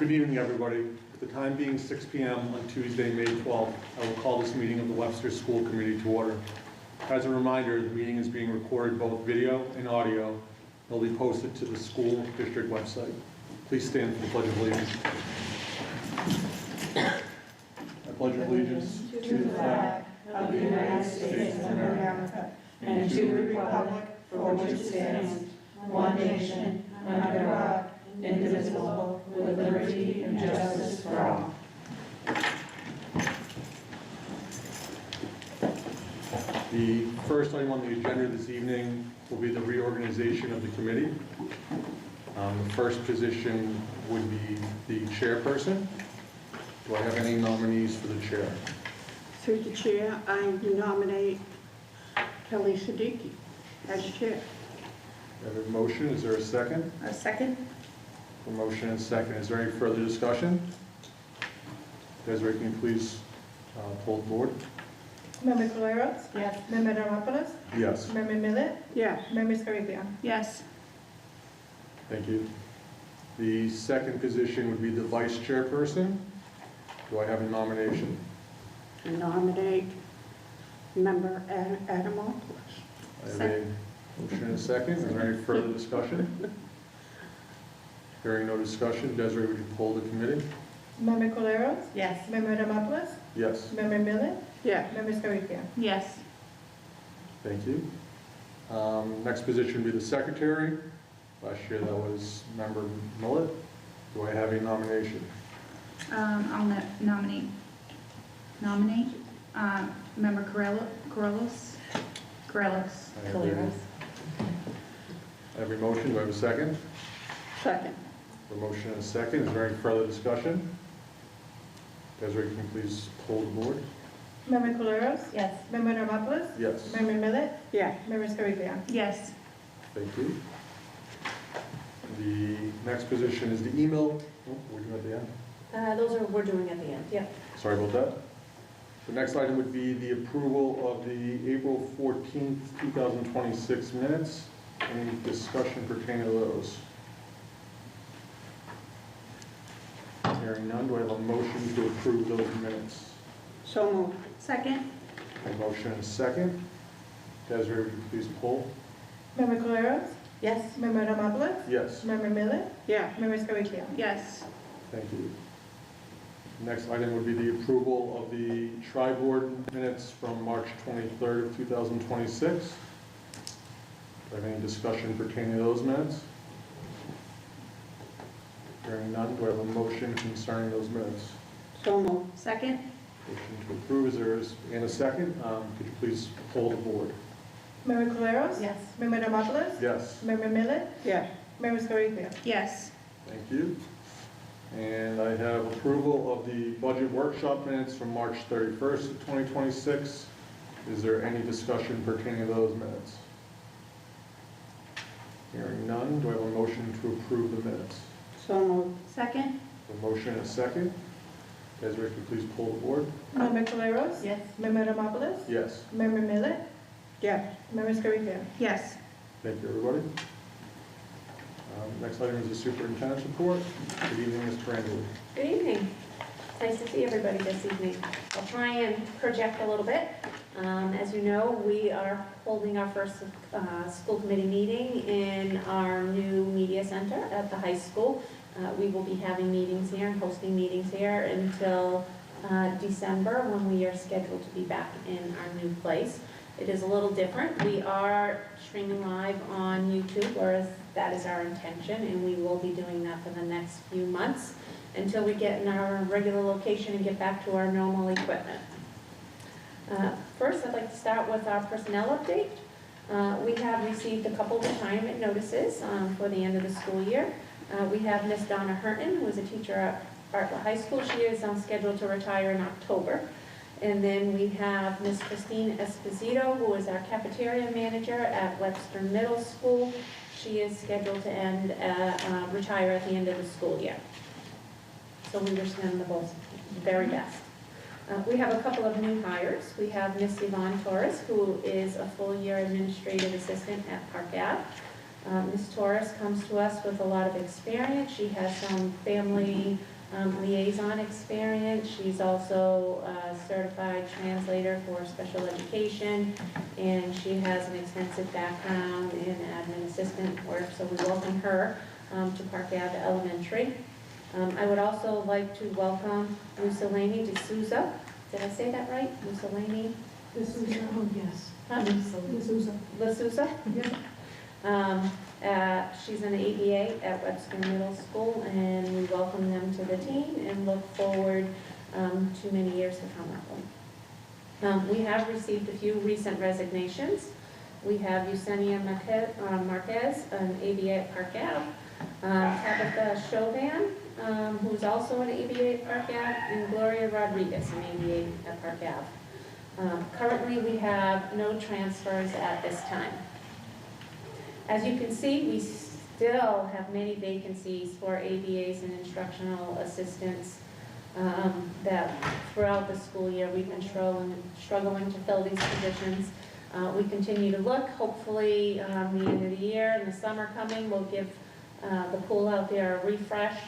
Good evening, everybody. With the time being 6 p.m. on Tuesday, May 12th, I will call this meeting of the Webster School Committee to order. As a reminder, the meeting is being recorded both video and audio. It will be posted to the school district website. Please stand for the Pledge of Allegiance. I pledge allegiance to the flag of the United States of America and to the republic for which it stands, one nation, under God, indivisible, with liberty and justice for all. The first item on the agenda this evening will be the reorganization of the committee. The first position would be the chairperson. Do I have any nominees for the chair? Through the chair, I nominate Kelly Siddiqui as chair. I have a motion. Is there a second? A second? A motion and second. Is there any further discussion? Desiree, can you please poll the board? Member Coleros? Yes. Member Ramopoulos? Yes. Member Millet? Yes. Member Scaricchia? Yes. Thank you. The second position would be the vice chairperson. Do I have a nomination? I nominate member Adamopoulos. I have a motion and a second. Is there any further discussion? Hearing no discussion, Desiree, would you poll the committee? Member Coleros? Yes. Member Ramopoulos? Yes. Member Millet? Yes. Member Scaricchia? Yes. Thank you. Next position would be the secretary. Last year that was member Millet. Do I have a nomination? I'll nominate member Corellos. I have a motion. Do I have a second? Second. A motion and a second. Is there any further discussion? Desiree, can you please poll the board? Member Coleros? Yes. Member Ramopoulos? Yes. Member Millet? Yes. Member Scaricchia? Yes. Thank you. The next position is the email. Oh, we're doing at the end. We're doing at the end, yep. Sorry about that. The next item would be the approval of the April 14th, 2026 minutes. Any discussion pertaining to those? Hearing none, do I have a motion to approve those minutes? So moved. Second? A motion and a second. Desiree, would you please poll? Member Coleros? Yes. Member Ramopoulos? Yes. Member Millet? Yes. Member Scaricchia? Yes. Thank you. Next item would be the approval of the tri-board minutes from March 23rd of 2026. Do I have any discussion pertaining to those minutes? Hearing none, do I have a motion concerning those minutes? So moved. Second? Motion to approve, and a second. Could you please poll the board? Member Coleros? Yes. Member Ramopoulos? Yes. Member Millet? Yes. Member Scaricchia? Yes. Thank you. And I have approval of the budget workshop minutes from March 31st of 2026. Is there any discussion pertaining to those minutes? Hearing none, do I have a motion to approve the minutes? So moved. Second? A motion and a second. Desiree, could you please pull the board? Member Coleros? Yes. Member Ramopoulos? Yes. Member Millet? Yes. Member Scaricchia? Yes. Thank you, everybody. Next item is the superintendent's report. Good evening, Ms. Crandall. Good evening. Nice to see everybody this evening. I'll try and project a little bit. As you know, we are holding our first school committee meeting in our new media center at the high school. We will be having meetings here and hosting meetings here until December, when we are scheduled to be back in our new place. It is a little different. We are streaming live on YouTube, whereas that is our intention, and we will be doing that for the next few months until we get in our regular location and get back to our normal equipment. First, I'd like to start with our personnel update. We have received a couple of retirement notices for the end of the school year. We have Miss Donna Hurton, who is a teacher at Bartlett High School. She is scheduled to retire in October. And then we have Miss Christine Esposito, who is our cafeteria manager at Webster Middle School. She is scheduled to retire at the end of the school year. So we wish them the very best. We have a couple of new hires. We have Miss Yvonne Torres, who is a full-year administrative assistant at Park Ave. Ms. Torres comes to us with a lot of experience. She has some family liaison experience. She's also a certified translator for special education, and she has an extensive background in admin assistant work, so we welcome her to Park Ave Elementary. I would also like to welcome Mussolini D'Souza. Did I say that right? Mussolini? D'Souza, oh, yes. Huh? D'Souza. D'Souza? She's an ABA at Webster Middle School, and we welcome them to the team and look forward to many years to come with them. We have received a few recent resignations. We have Yesenia Marquez, an ABA at Park Ave, Tabitha Chauvin, who's also an ABA at Park Ave, and Gloria Rodriguez, an ABA at Park Ave. Currently, we have no transfers at this time. As you can see, we still have many vacancies for ABAs and instructional assistants that throughout the school year we've been struggling to fill these positions. We continue to look. Hopefully, the end of the year and the summer coming, we'll give the pool out there a refresh,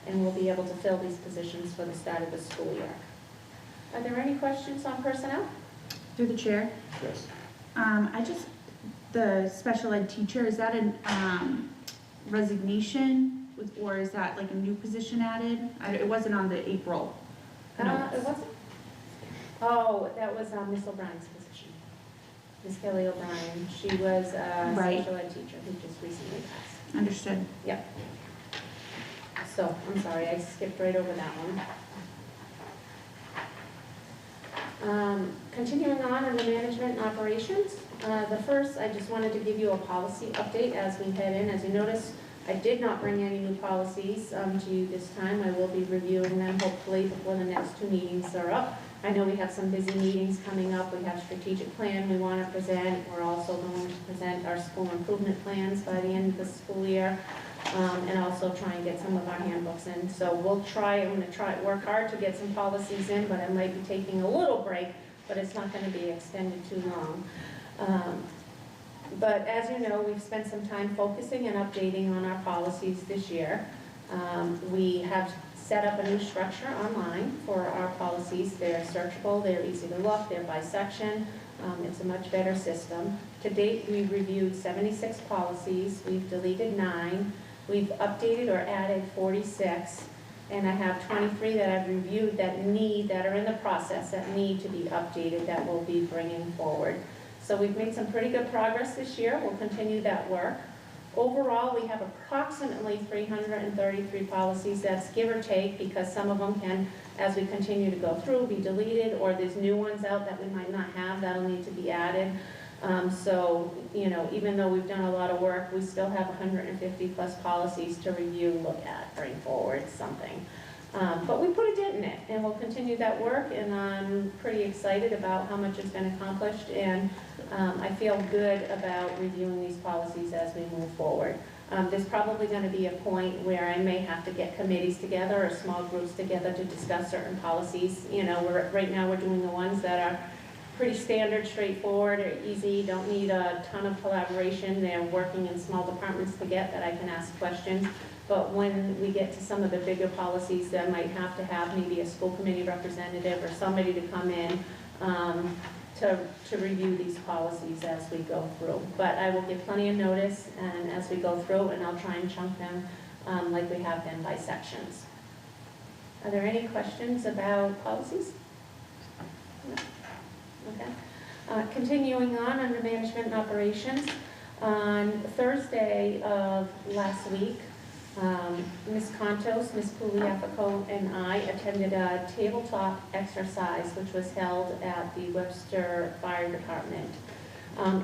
and we'll be able to fill these positions for the start of the school year. Are there any questions on personnel? Through the chair. Yes. The special ed teacher, is that a resignation or is that like a new position added? It wasn't on the April notes. It wasn't? Oh, that was Miss O'Brien's position. Miss Kelly O'Brien. She was a Right. special ed teacher who just recently passed. Understood. Yep. So, I'm sorry, I skipped right over that one. Continuing on in the management and operations, the first, I just wanted to give you a policy update as we head in. As you notice, I did not bring any new policies to you this time. I will be reviewing them hopefully before the next 2 meetings are up. I know we have some busy meetings coming up. We have strategic plan we want to present. We're also going to present our school improvement plans by the end of the school year. And also try and get some of our handbooks in. So I'm going to work hard to get some policies in, but I might be taking a little break, but it's not going to be extended too long. But as you know, we've spent some time focusing and updating on our policies this year. We have set up a new structure online for our policies. They're searchable, they're easy to look, they're by section. It's a much better system. To date, we've reviewed 76 policies. We've deleted 9. We've updated or added 46, and I have 23 that I've reviewed that are in the process, that need to be updated, that we'll be bringing forward. So we've made some pretty good progress this year. We'll continue that work. Overall, we have approximately 333 policies. That's give or take, because some of them can, as we continue to go through, be deleted, or there's new ones out that we might not have that'll need to be added. So, you know, even though we've done a lot of work, we still have 150 plus policies to review, look at, bring forward something. But we put a dent in it, and we'll continue that work, and I'm pretty excited about how much has been accomplished, and I feel good about reviewing these policies as we move forward. There's probably going to be a point where I may have to get committees together or small groups together to discuss certain policies. You know, right now we're doing the ones that are pretty standard, straightforward, or easy, don't need a ton of collaboration. They're working in small departments to get that I can ask questions. But when we get to some of the bigger policies, then I might have to have maybe a school committee representative or somebody to come in to review these policies as we go through. But I will give plenty of notice and as we go through, and I'll try and chunk them like we have been by sections. Are there any questions about policies? No. Okay. Continuing on under management and operations, on Thursday of last week, Ms. Contos, Ms. Pugliafico, and I attended a tabletop exercise which was held at the Webster Fire Department.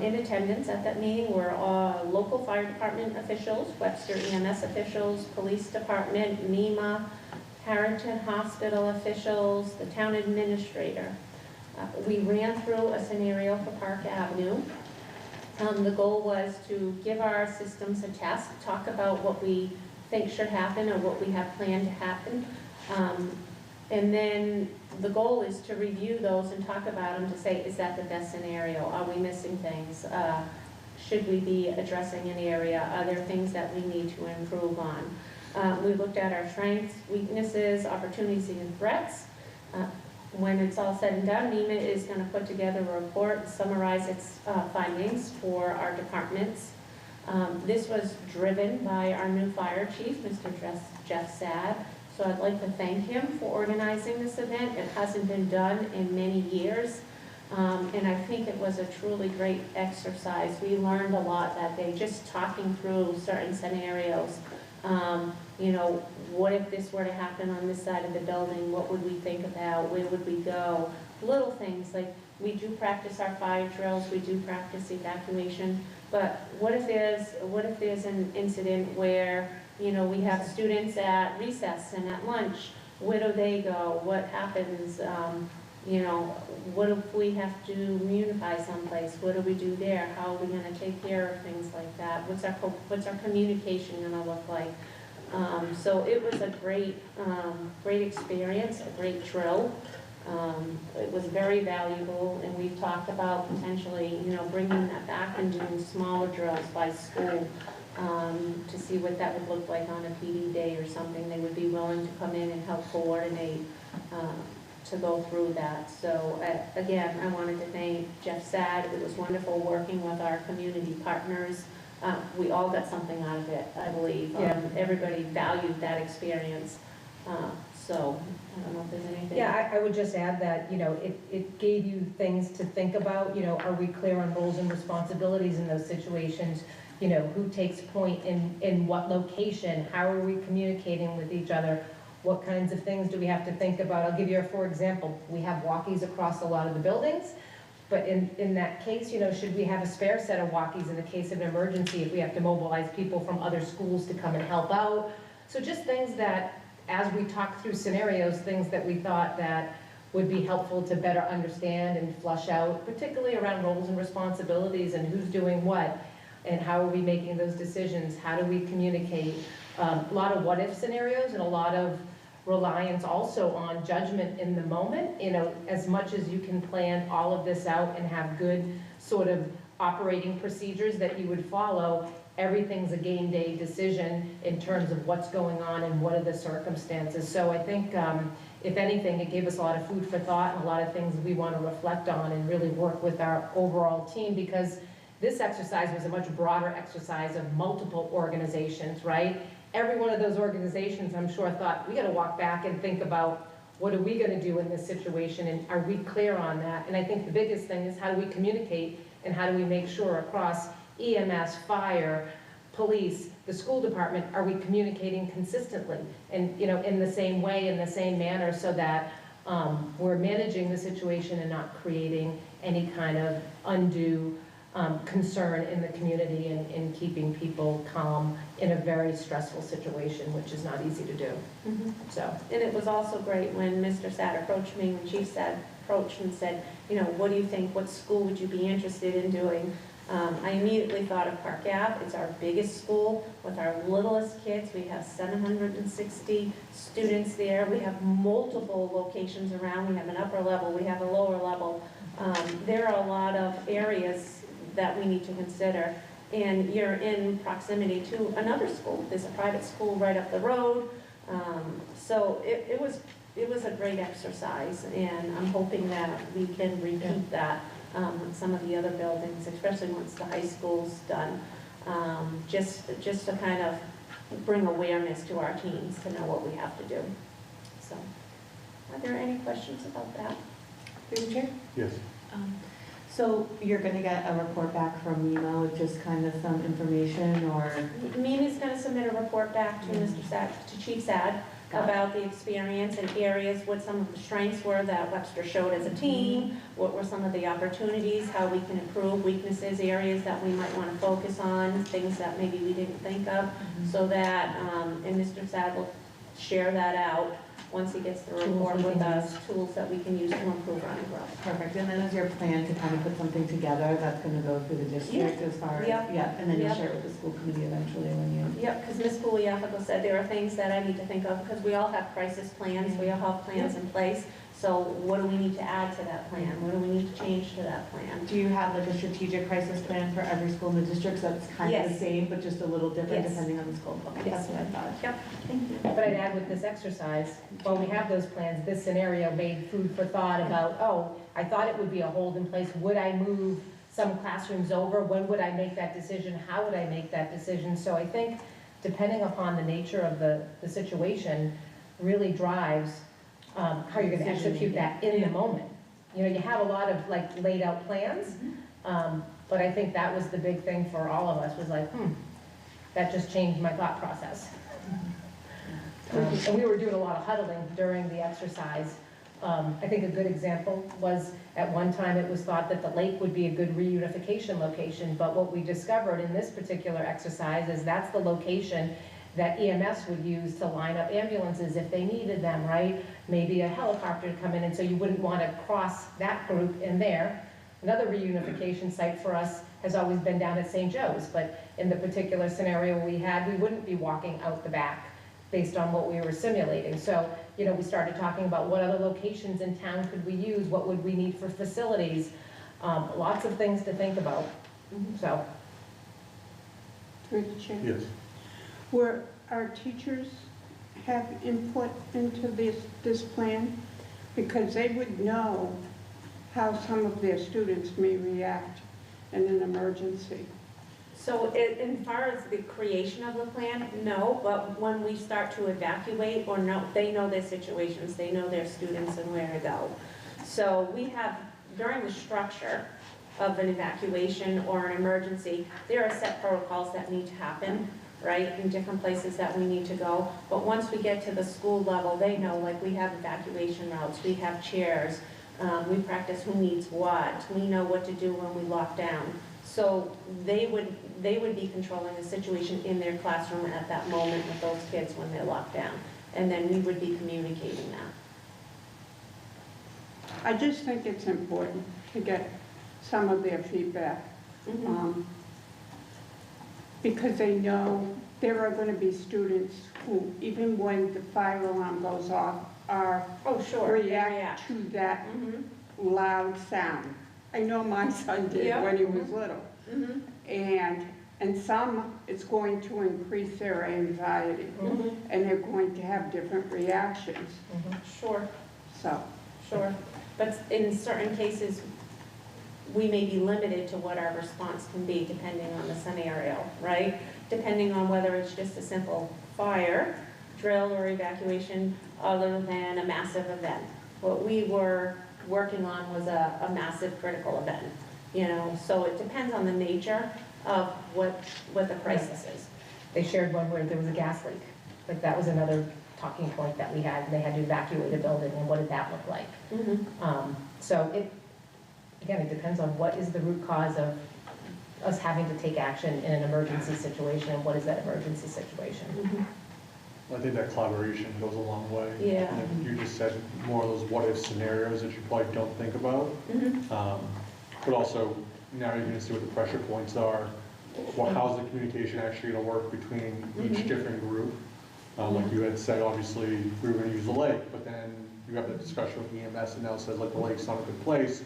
In attendance at that meeting were all local fire department officials, Webster EMS officials, police department, NEMA, Harrington Hospital officials, the town administrator. We ran through a scenario for Park Avenue. The goal was to give our systems a test, talk about what we think should happen or what we have planned to happen. And then the goal is to review those and talk about them to say, is that the best scenario? Are we missing things? should we be addressing an area? Are there things that we need to improve on? We looked at our strengths, weaknesses, opportunities, and threats. When it's all said and done, NEMA is going to put together a report and summarize its findings for our departments. This was driven by our new fire chief, Mr. Jeff Sad. So I'd like to thank him for organizing this event. It hasn't been done in many years. And I think it was a truly great exercise. We learned a lot that day, just talking through certain scenarios. You know, what if this were to happen on this side of the building? What would we think about? Where would we go? Little things like we do practice our fire drills, we do practice evacuation, but what if there's an incident where, you know, we have students at recess and at lunch? Where do they go? What happens? You know, what if we have to reunify someplace? What do we do there? How are we going to take care of things like that? What's our communication going to look like? So it was a great experience, a great drill. It was very valuable, and we've talked about potentially, you know, bringing that back and doing smaller drills by school to see what that would look like on a PD day or something. They would be willing to come in and help coordinate to go through that. So again, I wanted to thank Jeff Sad. It was wonderful working with our community partners. We all got something out of it, I believe. Yeah. Everybody valued that experience. So I don't know if there's anything. Yeah, I would just add that, you know, it gave you things to think about. You know, are we clear on roles and responsibilities in those situations? You know, who takes point in what location? How are we communicating with each other? What kinds of things do we have to think about? I'll give you for example. We have walkies across a lot of the buildings, but in that case, you know, should we have a spare set of walkies in the case of an emergency if we have to mobilize people from other schools to come and help out? So just things that, as we talk through scenarios, things that we thought that would be helpful to better understand and flush out, particularly around roles and responsibilities and who's doing what, and how are we making those decisions? How do we communicate? A lot of what-if scenarios and a lot of reliance also on judgment in the moment. You know, as much as you can plan all of this out and have good sort of operating procedures that you would follow, everything's a game day decision in terms of what's going on and what are the circumstances. So I think, if anything, it gave us a lot of food for thought and a lot of things we want to reflect on and really work with our overall team, because this exercise was a much broader exercise of multiple organizations, right? Every one of those organizations, I'm sure, thought, we got to walk back and think about what are we going to do in this situation, and are we clear on that? And I think the biggest thing is how do we communicate and how do we make sure across EMS, fire, police, the school department, are we communicating consistently and, you know, in the same way, in the same manner, so that we're managing the situation and not creating any kind of undue concern in the community and in keeping people calm in a very stressful situation, which is not easy to do. Mm-hmm. So. And it was also great when Mr. Sad approached me, when Chief Sad approached and said, you know, what do you think, what school would you be interested in doing? I immediately thought of Park Ave. It's our biggest school with our littlest kids. We have 760 students there. We have multiple locations around. We have an upper level, we have a lower level. There are a lot of areas that we need to consider. And you're in proximity to another school. There's a private school right up the road. So it was a great exercise, and I'm hoping that we can repeat that with some of the other buildings, especially once the high school's done, just to kind of bring awareness to our teams to know what we have to do. So, are there any questions about that? Through the chair? Yes. So you're going to get a report back from NEMA with just kind of some information, or? Mimi's going to submit a report back to Mr. Sad, to Chief Sad, about the experience and areas, what some of the strengths were that Webster showed as a team, what were some of the opportunities, how we can improve, weaknesses, areas that we might want to focus on, things that maybe we didn't think of, so that, and Mr. Sad will share that out once he gets the report with us, tools that we can use to improve our growth. Perfect. And then is your plan to kind of put something together that's going to go through the district as far as? Yeah. And then you'll share it with the school committee eventually when you? Yep, because Ms. Pouliafico said there are things that I need to think of, because we all have crisis plans, we all have plans in place. So what do we need to add to that plan? What do we need to change to that plan? Do you have like a strategic crisis plan for every school in the district, so it's kind of the Yes. same, but just a little different Yes. depending on the school? Okay, Yes. that's what I thought. Yep, thank you. But I'd add with this exercise, while we have those plans, this scenario made food for thought about, oh, I thought it would be a hold in place. Would I move some classrooms over? When would I make that decision? How would I make that decision? So I think depending upon the nature of the situation really drives how you're gonna execute that in the moment. You know, you have a lot of like laid out plans, but I think that was the big thing for all of us was like, that just changed my thought process. And we were doing a lot of huddling during the exercise. I think a good example was at one time it was thought that the lake would be a good reunification location, but what we discovered in this particular exercise is that's the location that EMS would use to line up ambulances if they needed them, right? Maybe a helicopter to come in, and so you wouldn't want to cross that group in there. Another reunification site for us has always been down at St. Joe's, but in the particular scenario we had, we wouldn't be walking out the back based on what we were simulating. So, you know, we started talking about what other locations in town could we use, what would we need for facilities, lots of things to think about, so. Through the chair. Yes. Where our teachers have input into this plan, because they would know how some of their students may react in an emergency. So as far as the creation of the plan, no, but when we start to evacuate or no, they know their situations, they know their students and where to go. So we have, during the structure of an evacuation or an emergency, there are set protocols that need to happen, right, in different places that we need to go. But once we get to the school level, they know, like we have evacuation routes, we have chairs, we practice who needs what, we know what to do when we lock down. So they would be controlling the situation in their classroom at that moment with those kids when they're locked down. And then we would be communicating that. I just think it's important to get some of their feedback. Because they know there are going to be students who, even when the fire alarm goes off, are Oh, sure. they react to that Mhm. loud sound. I know my son did Yeah. when he was little. Mhm. And some, it's going to increase their anxiety, Mhm. and they're going to have different reactions, Sure. so. Sure, but in certain cases, we may be limited to what our response can be depending on the scenario, right? Depending on whether it's just a simple fire, drill, or evacuation, other than a massive event. What we were working on was a massive critical event, you know? So it depends on the nature of what the crisis is. They shared one where there was a gas leak. Like that was another talking point that we had. They had to evacuate a building, and what did that look like? So again, it depends on what is the root cause of us having to take action in an emergency situation, and what is that emergency situation? I think that collaboration goes a long way. Yeah. And you just said more of those what-if scenarios that you probably don't think about. But also, now you're going to see what the pressure points are. Well, how's the communication actually going to work between each different group? Like you had said, obviously, we were going to use the lake, but then you have the discussion with EMS, and now it says, like, the lake's not a good place.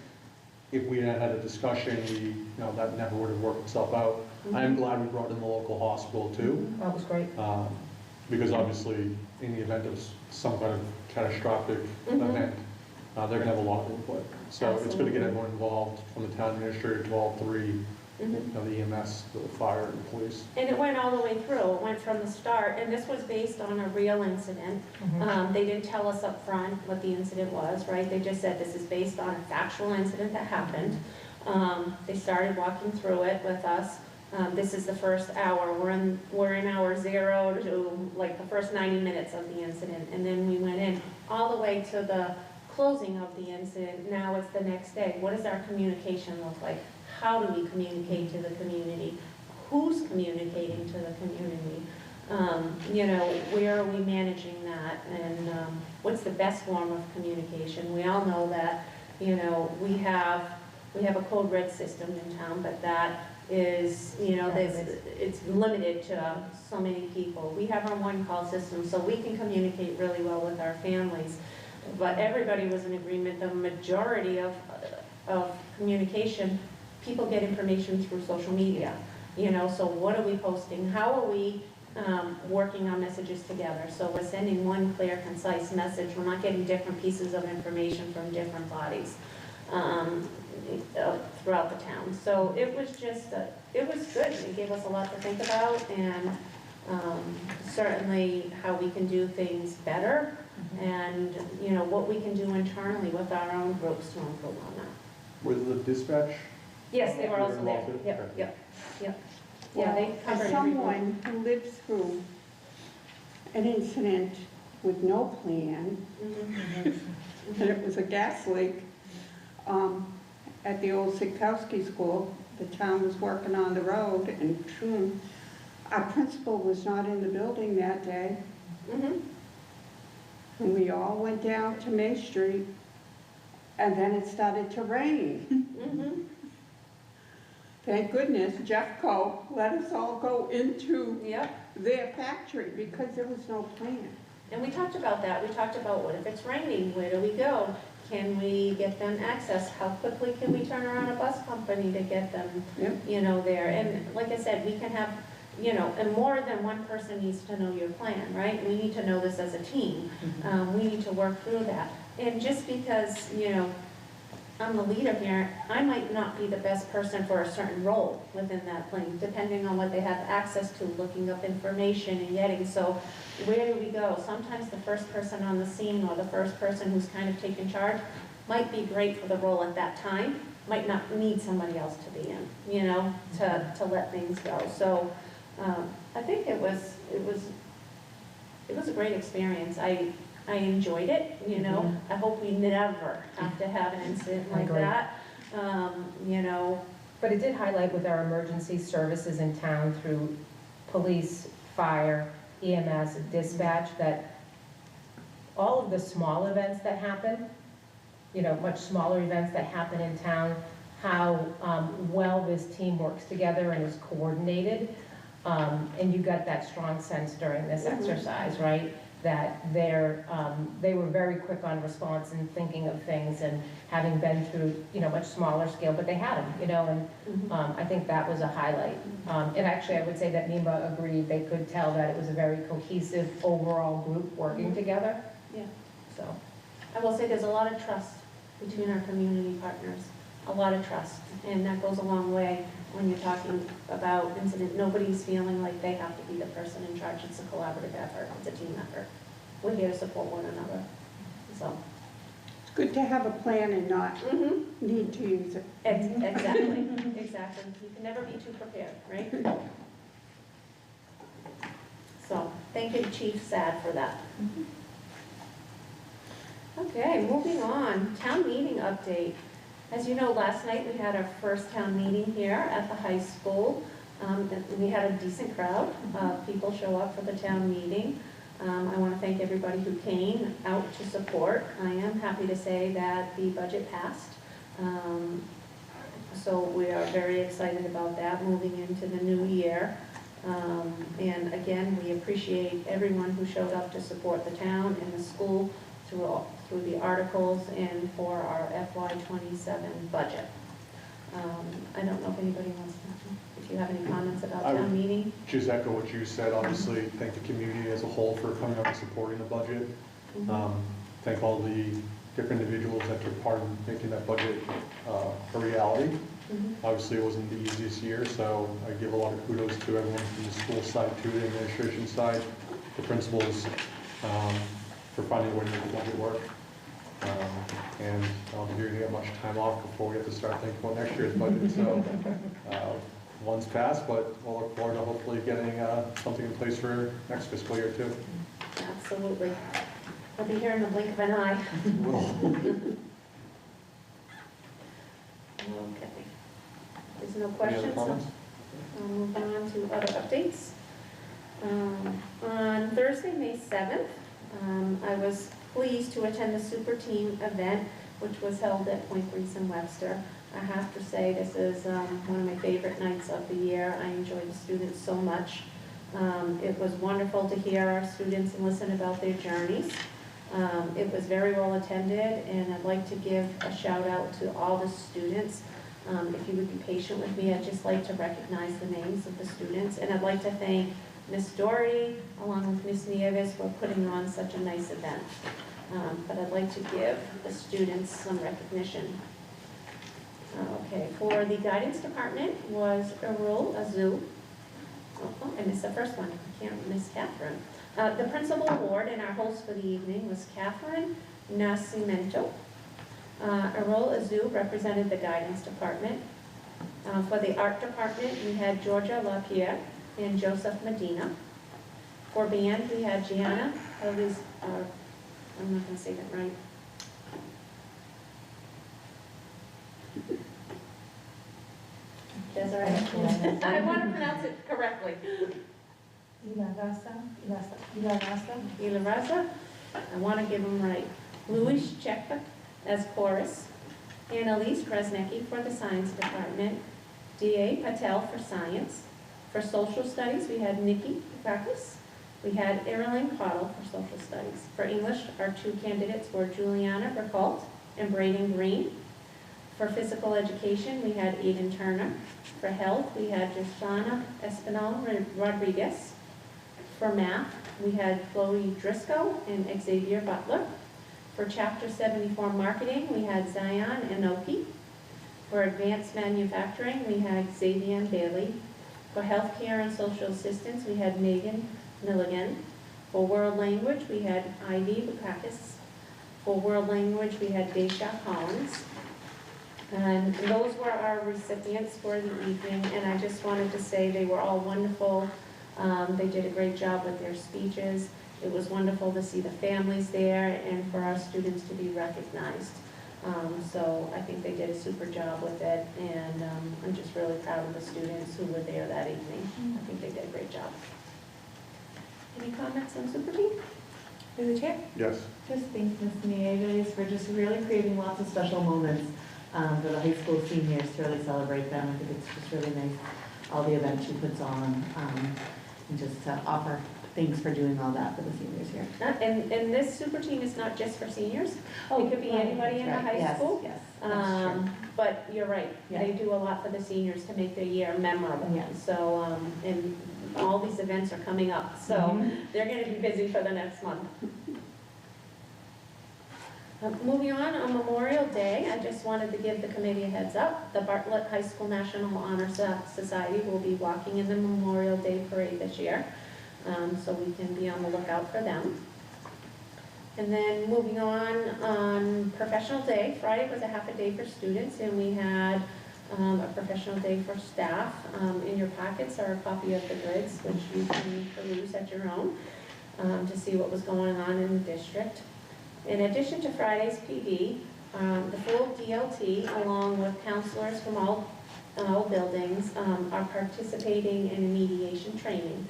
If we had had a discussion, that never would have worked itself out. I am glad we brought in the local hospital, too. That was great. Because obviously, in the event of some kind of catastrophic event, they're gonna have a lot of input. So it's good to get everyone involved, from the town administrator to all three, the EMS, the fire, and the police. And it went all the way through, it went from the start, and this was based on a real incident. They didn't tell us up front what the incident was, right? They just said this is based on a factual incident that happened. They started walking through it with us. This is the first hour, we're in hour 0 to like the first 90 minutes of the incident, and then we went in all the way to the closing of the incident. Now it's the next day. What does our communication look like? How do we communicate to the community? Who's communicating to the community? Where are we managing that? And what's the best form of communication? We all know that, we have a code red system in town, but that is, it's limited to so many people. We have our one call system, so we can communicate really well with our families. But everybody was in agreement, the majority of communication, people get information through social media, you know, so what are we posting? How are we working on messages together? So we're sending one clear, concise message. We're not getting different pieces of information from different bodies throughout the town. So it was just, it was good. It gave us a lot to think about, and certainly how we can do things better, and, you know, what we can do internally with our own groups to improve on that. Was the dispatch? Yes, they were They were also there. involved too? Yep, Okay. yep, yep. Yeah, they Well, covered as every group. someone who lived through an incident with no plan, Mhm. and it was a gas leak at the old Sikowski School. The town was working on the road, and our principal was not in the building that day, Mhm. and we all went down to May Street, and then it started to rain. Mhm. Thank goodness Jeff Coe let us all go into Yep. their factory because there was no plan. And we talked about that. We talked about, what if it's raining? Where do we go? Can we get them access? How quickly can we turn around a bus company to get them, Yep. you know, there? And like I said, we can have, you know, and more than one person needs to know your plan, right? We need to know this as a team. We need to work through that. And just because, you know, I'm the leader here, I might not be the best person for a certain role within that plane, depending on what they have access to, looking up information and getting. So where do we go? Sometimes the first person on the scene, or the first person who's kind of taking charge, might be great for the role at that time, might not need somebody else to be in, you know, to let things go. So I think it was a great experience. I enjoyed it, you know. I hope we never have to have an incident I like agree. that, you know. But it did highlight with our emergency services in town through police, fire, EMS, dispatch, that all of the small events that happen, you know, much smaller events that happen in town, how well this team works together and is coordinated. And you got that strong sense during this exercise, right? That they were very quick on response and thinking of things, and having been through, you know, much smaller scale, but they had them, you know, and I think that was a highlight. And actually, I would say that NEMA agreed. They could tell that it was a very cohesive overall group working together. Yeah. So, I will say there's a lot of trust between our community partners, a lot of trust, and that goes a long way when you're talking about incident. Nobody's feeling like they have to be the person in charge. It's a collaborative effort, it's a team effort. We're here to support one another, so. It's good to have a plan and not need to use it. Exactly, exactly. You can never be too prepared, right? So, thank you, Chief Sad, for that. Okay, moving on, town meeting update. As you know, last night we had our first town meeting here at the high school. We had a decent crowd of people show up for the town meeting. I want to thank everybody who came out to support. I am happy to say that the budget passed. So we are very excited about that moving into the new year. And again, we appreciate everyone who showed up to support the town and the school through the articles and for our FY27 budget. I don't know if anybody wants to, if you have any comments about I town would meeting? Just echo what you said, obviously, thank the community as a whole for coming out and supporting the budget. Thank all the different individuals that took part in making that budget a reality. Obviously, it wasn't the easiest year, so I give a lot of kudos to everyone from the school side to the administration side, the principals, for finding a way to make the budget work. And I don't think you're gonna get much time off before we have to start thinking about next year's budget, so one's passed, but we'll look forward to hopefully getting something in place for next fiscal year too. Absolutely. I'll be here in the blink of an eye. Okay. There's no Any questions? other comments? I'll move on to other updates. On Thursday, May 7th, I was pleased to attend the Super Team event, which was held at Point Breeze in Webster. I have to say, this is one of my favorite nights of the year. I enjoy the students so much. It was wonderful to hear our students and listen about their journeys. It was very well attended, and I'd like to give a shout out to all the students. If you would be patient with me, I'd just like to recognize the names of the students, and I'd like to thank Miss Doherty, along with Miss Nieves, for putting on such a nice event. But I'd like to give the students some recognition. Okay, for the guidance department was Errol Azu. Oh, I missed the first one. I can't miss Catherine. The principal award and our host for the evening was Catherine Nascimento. Errol Azu represented the guidance department. For the art department, we had Georgia LaPierre and Joseph Medina. For band, we had Gianna, I'm not going to say that right. Desiree? I want to pronounce it correctly. Ilaraza. I want to give them right. Louis Chekva as chorus. Annalise Kresnicki for the science department. D.A. Patel for science. For social studies, we had Nikki Kakis. We had Erilyn Cottle for social studies. For English, our two candidates were Juliana Burkalt and Braden Green. For physical education, we had Eden Turner. For health, we had Joshana Espinal Rodriguez. For math, we had Chloe Driscoll and Xavier Butler. For Chapter 74 marketing, we had Zion Inoki. For advanced manufacturing, we had Xavier Bailey. For healthcare and social assistance, we had Megan Milligan. For world language, we had Ivy Bukakis. For world language, we had Desha Collins. And those were our recipients for the evening, and I just wanted to say they were all wonderful. They did a great job with their speeches. It was wonderful to see the families there and for our students to be recognized. So I think they did a super job with it, and I'm just really proud of the students who were there that evening. I think they did a great job. Any comments on Super Team? Through the chair. Yes. Just thank Ms. Nieves for just really creating lots of special moments for the high school seniors to really celebrate them. I think it's just really nice, all the events she puts on, and just to offer thanks for doing all that for the seniors here. And this Super Team is not just for seniors. It could be anybody in the high school. Yes, that's true. But you're right, Yeah. they do a lot for the seniors to make their year memorable. Yeah. So, and all these events are coming up, so Mhm. they're gonna be busy for the next month. Moving on Memorial Day, I just wanted to give the committee a heads up. The Bartlett High School National Honor Society will be walking in the Memorial Day Parade this year, so we can be on the lookout for them. And then moving on Professional Day, Friday was a half a day for students, and we had a professional day for staff. In your packets are a copy of the grids, which you can peruse at your own to see what was going on in the district. In addition to Friday's PD, the full DLT, along with counselors from all buildings, are participating in a mediation training.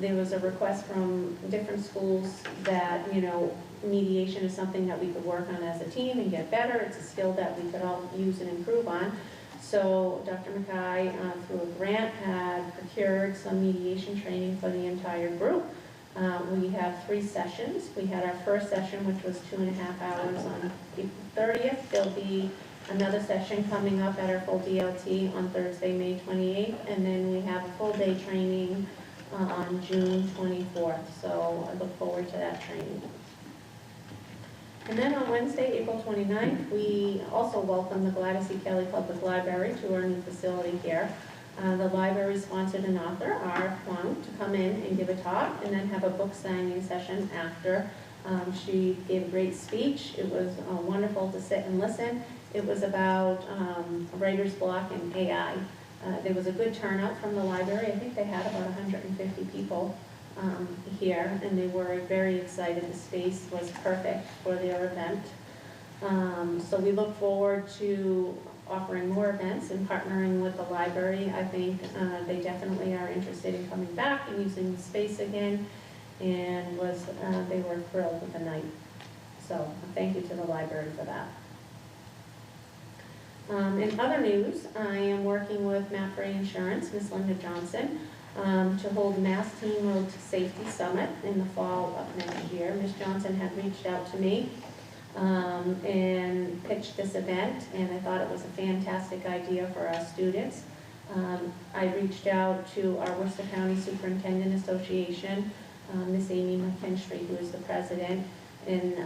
There was a request from different schools that, mediation is something that we could work on as a team and get better. It's a skill that we could all use and improve on. So Dr. McKay, through a grant, had procured some mediation training for the entire group. We have 3 sessions. We had our first session, which was 2.5 hours on April 30th. There'll be another session coming up at our full DLT on Thursday, May 28th, and then we have a full day training on June 24th. So I look forward to that training. And then on Wednesday, April 29th, we also welcome the Gladys E. Kelly Public Library to our new facility here. The library sponsored an author, R. Kwong, to come in and give a talk and then have a book signing session after. She gave a great speech. It was wonderful to sit and listen. It was about writer's block and AI. There was a good turnout from the library. I think they had about 150 people here, and they were very excited. The space was perfect for their event. So we look forward to offering more events and partnering with the library. I think they definitely are interested in coming back and using the space again, and they were thrilled with the night. So thank you to the library for that. In other news, I am working with Mapfre Insurance, Ms. Linda Johnson. to hold Mass Teen Road Safety Summit in the fall of next year. Ms. Johnson had reached out to me and pitched this event, and I thought it was a fantastic idea for our students. I reached out to our Worcester County Superintendent Association, Miss Amy McKinstry, who is the president, and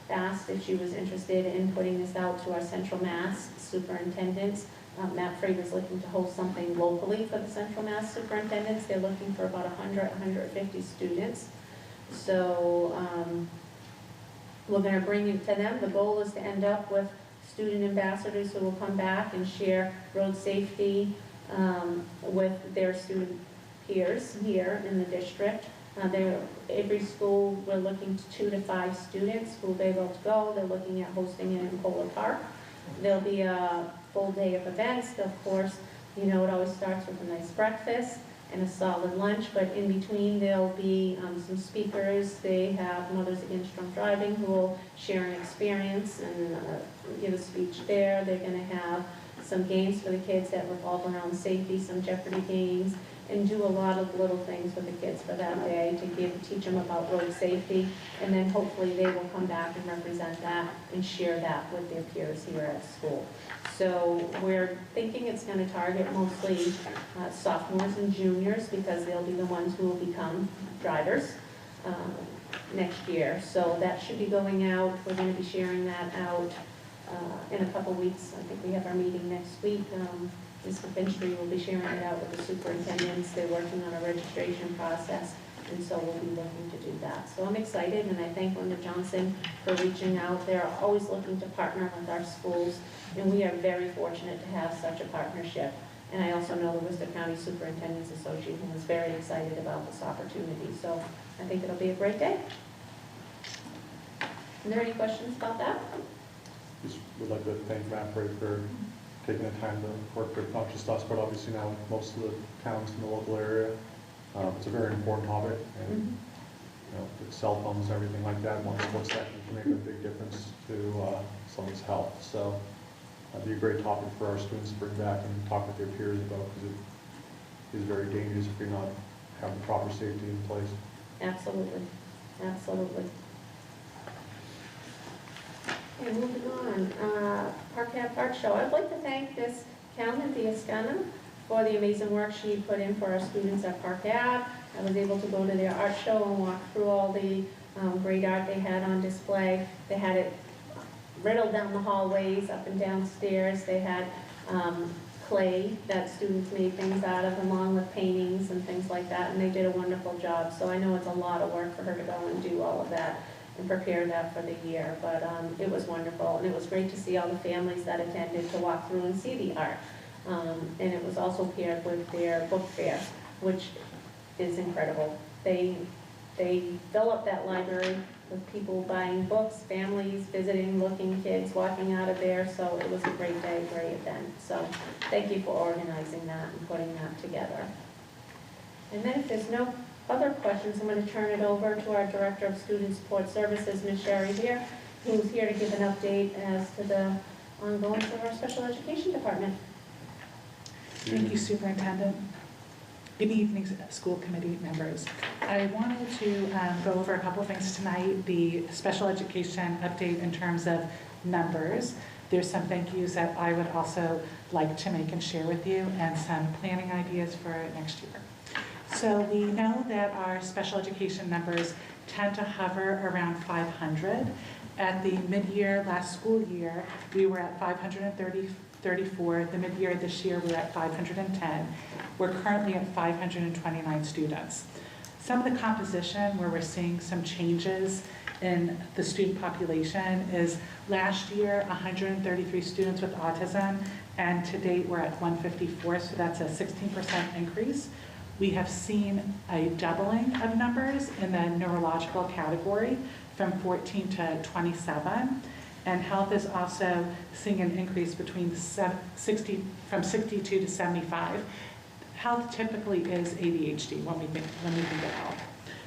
asked if she was interested in putting this out to our Central Mass superintendents. Matt Frey was looking to host something locally for the Central Mass superintendents. They're looking for about 100, 150 students. So we're going to bring it to them. The goal is to end up with student ambassadors who will come back and share road safety with their student peers here in the district. Every school, we're looking to 2 to 5 students who will be able to go. They're looking at hosting it in Polar Park. There'll be a full day of events. Of course, you know, it always starts with a nice breakfast and a solid lunch, but in between there'll be some speakers. They have Mothers Against Drunk Driving who will share an experience and give a speech there. They're going to have some games for the kids that revolve around safety, some Jeopardy games, and do a lot of little things with the kids for that day to teach them about road safety, and then hopefully they will come back and represent that and share that with their peers here at school. So we're thinking it's going to target mostly sophomores and juniors because they'll be the ones who will become drivers next year. So that should be going out. We're going to be sharing that out in a couple weeks. I think we have our meeting next week. Ms. McKinstry will be sharing it out with the superintendents. They're working on a registration process, and so we'll be looking to do that. So I'm excited, and I thank Linda Johnson for reaching out. They're always looking to partner with our schools, and we are very fortunate to have such a partnership. And I also know the Worcester County Superintendents Association is very excited about this opportunity. So I think it'll be a great day. Are there any questions about that? Just would like to thank Matt Frey for taking the time to work with not just us, but obviously now most of the towns in the local area. It's a very important topic, and you know, with cell phones and everything like that, one split second can make a big difference to someone's health. So it'd be a great topic for our students to bring back and talk with their peers about, because it is very dangerous if you're not having proper safety in place. Absolutely, absolutely. Okay, moving on, Park Art Show. I'd like to thank Miss Calvin Diascana for the amazing work she put in for our students at Park Ave. I was able to go to their art show and walk through all the great art they had on display. They had it riddled down the hallways, up and downstairs. They had clay that students made things out of, along with paintings and things like that, and they did a wonderful job. So I know it's a lot of work for her to go and do all of that and prepare that for the year, but it was wonderful, and it was great to see all the families that attended to walk through and see the art. And it was also paired with their book fair, which is incredible. They fill up that library with people buying books, families visiting, looking, kids walking out of there, so it was a great day, great event. So thank you for organizing that and putting that together. And then if there's no other questions, I'm going to turn it over to our Director of Student Support Services, Ms. Sherry here, who's here to give an update as to the ongoings of our special education department. Thank you, Superintendent. Good evening, school committee members. I wanted to go over a couple of things tonight. The special education update in terms of numbers. There's some thank yous that I would also like to make and share with you, and some planning ideas for next year. So we know that our special education numbers tend to hover around 500. At the mid-year last school year, we were at 534. The mid-year this year, we're at 510. We're currently at 529 students. Some of the composition where we're seeing some changes in the student population is last year, 133 students with autism, and to date, we're at 154, so that's a 16% increase. We have seen a doubling of numbers in the neurological category from 14 to 27. And health is also seeing an increase between from 62 to 75. Health typically is ADHD when we think of health.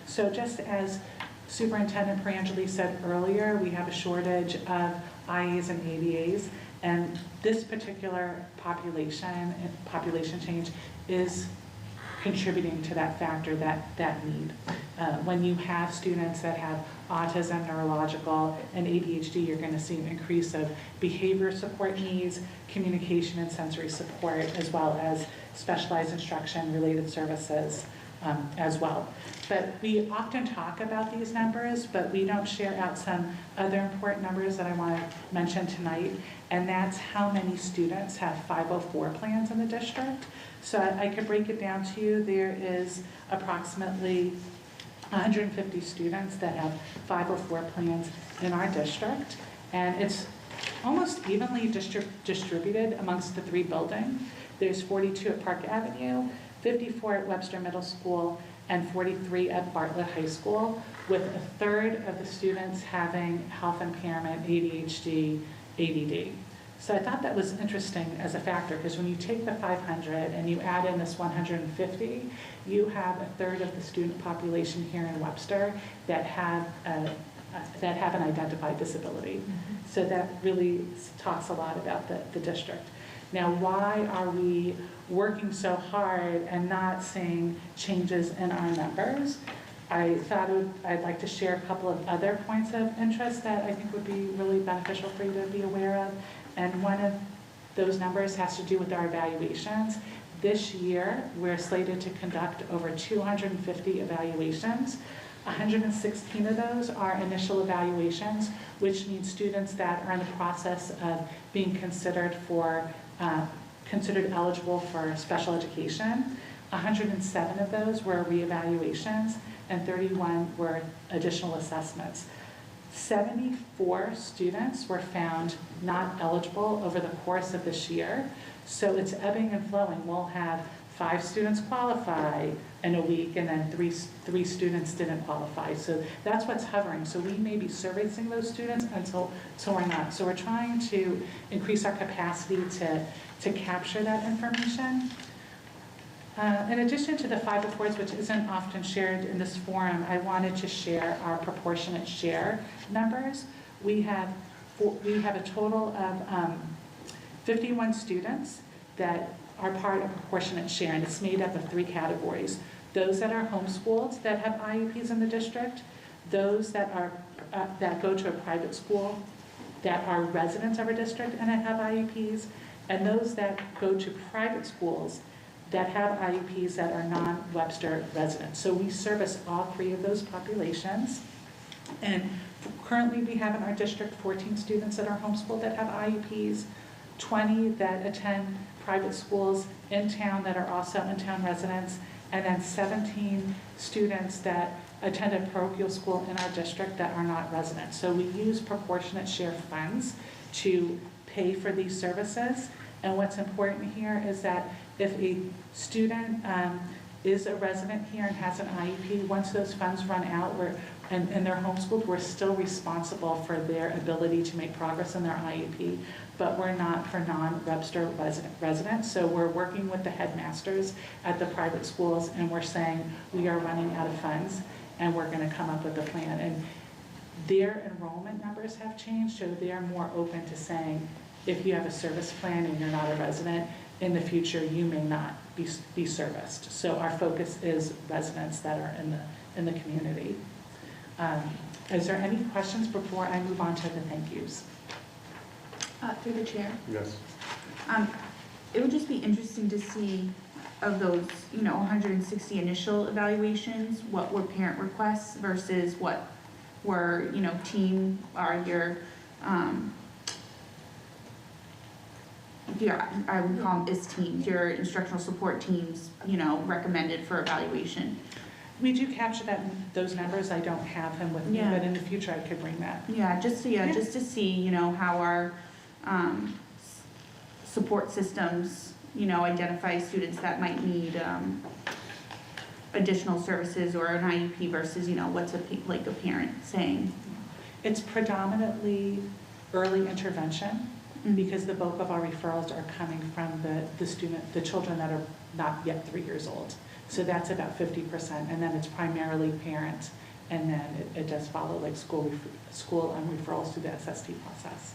So just as Superintendent Perangeli said earlier, we have a shortage of IAs and ABAs, and this particular population change is contributing to that factor, that need. When you have students that have autism, neurological, and ADHD, you're going to see an increase of behavior support needs, communication and sensory support, as well as specialized instruction related services as well. But we often talk about these numbers, but we don't share out some other important numbers that I want to mention tonight, and that's how many students have 504 plans in the district. So I could break it down to you. There is approximately 150 students that have 504 plans in our district, and it's almost evenly distributed amongst the 3 buildings. There's 42 at Park Avenue, 54 at Webster Middle School, and 43 at Bartlett High School, with a third of the students having health impairment, ADHD, ADD. So I thought that was interesting as a factor, because when you take the 500 and you add in this 150, you have a third of the student population here in Webster that have an identified disability. So that really talks a lot about the district. Now, why are we working so hard and not seeing changes in our numbers? I thought I'd like to share a couple of other points of interest that I think would be really beneficial for you to be aware of. And one of those numbers has to do with our evaluations. This year, we're slated to conduct over 250 evaluations. 116 of those are initial evaluations, which means students that are in the process of being considered eligible for special education. 107 of those were reevaluations, and 31 were additional assessments. 74 students were found not eligible over the course of this year, so it's ebbing and flowing. We'll have 5 students qualify in a week, and then three students didn't qualify. So that's what's hovering. So we may be servicing those students until we're not. So we're trying to increase our capacity to capture that information. In addition to the 504s, which isn't often shared in this forum, I wanted to share our proportionate share numbers. We have a total of 51 students that are part of proportionate share, and it's made up of 3 categories. Those that are homeschooled that have IEPs in the district, those that go to a private school that are residents of our district and that have IEPs, and those that go to private schools that have IEPs that are non-Webster residents. So we service all 3 of those populations. And currently we have in our district 14 students that are homeschooled that have IEPs, 20 that attend private schools in town that are also in-town residents, and then 17 students that attend a parochial school in our district that are not residents. So we use proportionate share funds to pay for these services. And what's important here is that if a student is a resident here and has an IEP, once those funds run out and they're homeschooled, we're still responsible for their ability to make progress in their IEP, but we're not for non-Webster residents. So we're working with the headmasters at the private schools, and we're saying we are running out of funds and we're going to come up with a plan. And their enrollment numbers have changed, so they're more open to saying, if you have a service plan and you're not a resident, in the future you may not be serviced. So our focus is residents that are in the community. Is there any questions before I move on to the thank yous? Through the chair. Yes. It would just be interesting to see of those, 160 initial evaluations, what were parent requests versus what were, team or your, I would call them IS teams, your instructional support teams, recommended for evaluation. We do capture those numbers. I don't have them with me, Yeah. but in the future I could bring that. Yeah, just to see, how our support systems, identify students that might need additional services or an IEP versus, what's a parent saying. It's predominantly early intervention, because the bulk of our referrals are coming from the children that are not yet 3 years old. So that's about 50%, and then it's primarily parents, and then it does follow like school referrals through the SST process.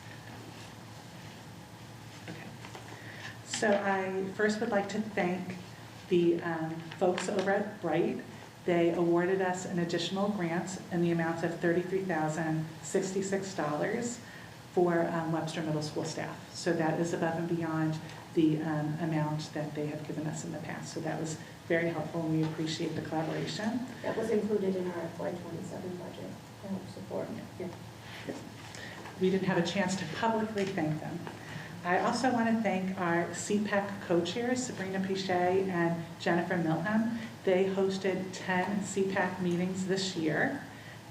Okay. So I first would like to thank The folks over at Bright, they awarded us an additional grant in the amount of $33,066 for Webster Middle School staff. So that is above and beyond the amount that they have given us in the past. So that was very helpful, and we appreciate the collaboration. That was included in our FY27 budget to help support. Yeah. We didn't have a chance to publicly thank them. I also want to thank our CPEC co-chairs, Sabrina Pichet and Jennifer Milham. They hosted 10 CPEC meetings this year,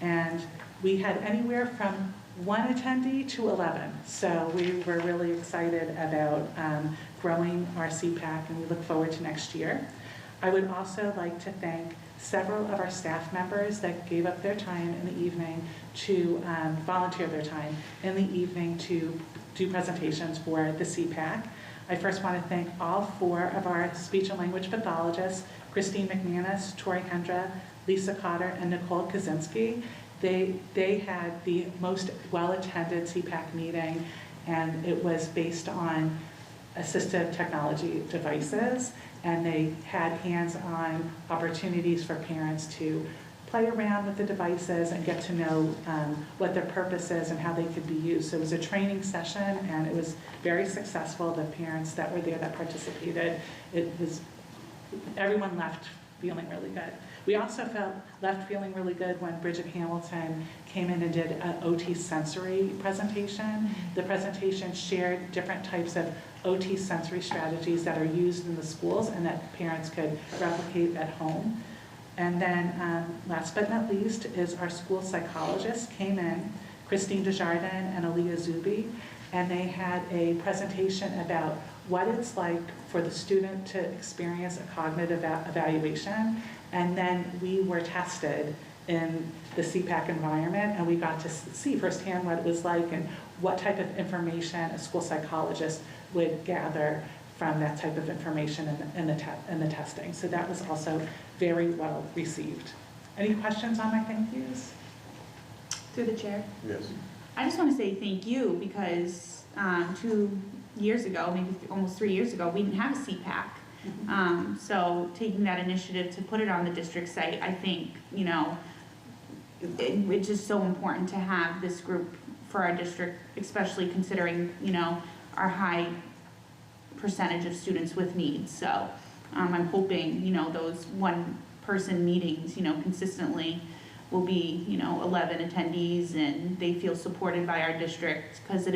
and we had anywhere from 1 attendee to 11. So we were really excited about growing our CPAC, and we look forward to next year. I would also like to thank several of our staff members that gave up their time in the evening to volunteer their time in the evening to do presentations for the CPAC. I first want to thank all 4 of our speech and language pathologists, Christine McManus, Tori Hendra, Lisa Cotter, and Nicole Kaczynski. They had the most well-attended CPAC meeting, and it was based on assistive technology devices, and they had hands-on opportunities for parents to play around with the devices and get to know what their purpose is and how they could be used. So it was a training session, and it was very successful. The parents that were there that participated, everyone left feeling really good. We also left feeling really good when Bridget Hamilton came in and did an OT sensory presentation. The presentation shared different types of OT sensory strategies that are used in the schools and that parents could replicate at home. And then last but not least is our school psychologist came in, Christine Desjardins and Aaliyah Zubi, and they had a presentation about what it's like for the student to experience a cognitive evaluation. And then we were tested in the CPAC environment, and we got to see firsthand what it was like and what type of information a school psychologist would gather from that type of information in the testing. So that was also very well received. Any questions on my thank yous? Through the chair. Yes. I just want to say thank you because 2 years ago, maybe almost 3 years ago, we didn't have a CPAC. So taking that initiative to put it on the district site, I think, it's just so important to have this group for our district, especially considering, our high percentage of students with needs. So I'm hoping, those one-person meetings, consistently will be, 11 attendees, and they feel supported by our district, because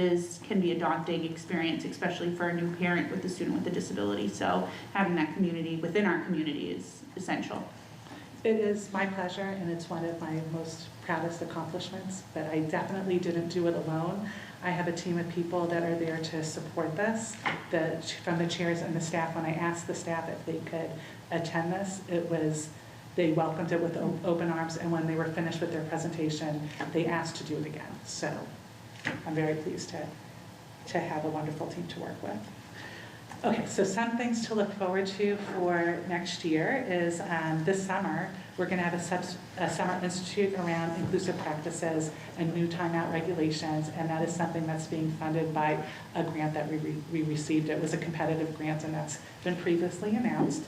can be a daunting experience, especially for a new parent with a student with a disability. So having that community within our community is essential. It is my pleasure, and it's one of my most proudest accomplishments, but I definitely didn't do it alone. I have a team of people that are there to support this, from the chairs and the staff. When I asked the staff if they could attend this, they welcomed it with open arms, and when they were finished with their presentation, they asked to do it again. So I'm very pleased to have a wonderful team to work with. Okay, so some things to look forward to for next year is this summer, we're going to have a summer institute around inclusive practices and new timeout regulations, and that is something that's being funded by a grant that we received. It was a competitive grant, and that's been previously announced.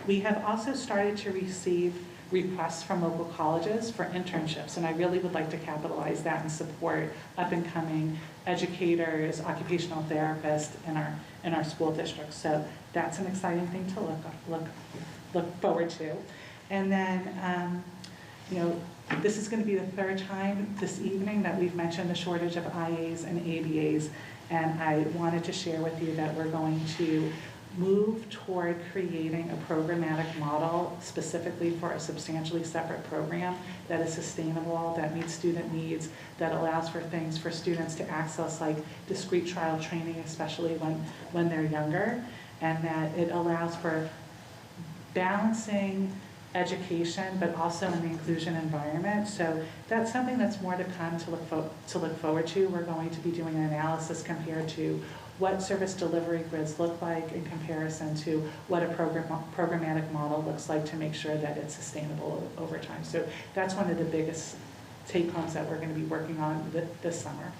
We have also started to receive requests from local colleges for internships, and I really would like to capitalize that and support up-and-coming educators, occupational therapists in our school districts. So that's an exciting thing to look forward to. And then, this is going to be the 3rd time this evening that we've mentioned the shortage of IAs and ABAs, and I wanted to share with you that we're going to move toward creating a programmatic model specifically for a substantially separate program that is sustainable, that meets student needs, that allows for things for students to access like discrete trial training, especially when they're younger, and that it allows for balancing education, but also in the inclusion environment. So that's something that's more to come to look forward to. We're going to be doing an analysis compared to what service delivery grids look like in comparison to what a programmatic model looks like to make sure that it's sustainable over time. So that's one of the biggest take-homes that we're going to be working on this summer.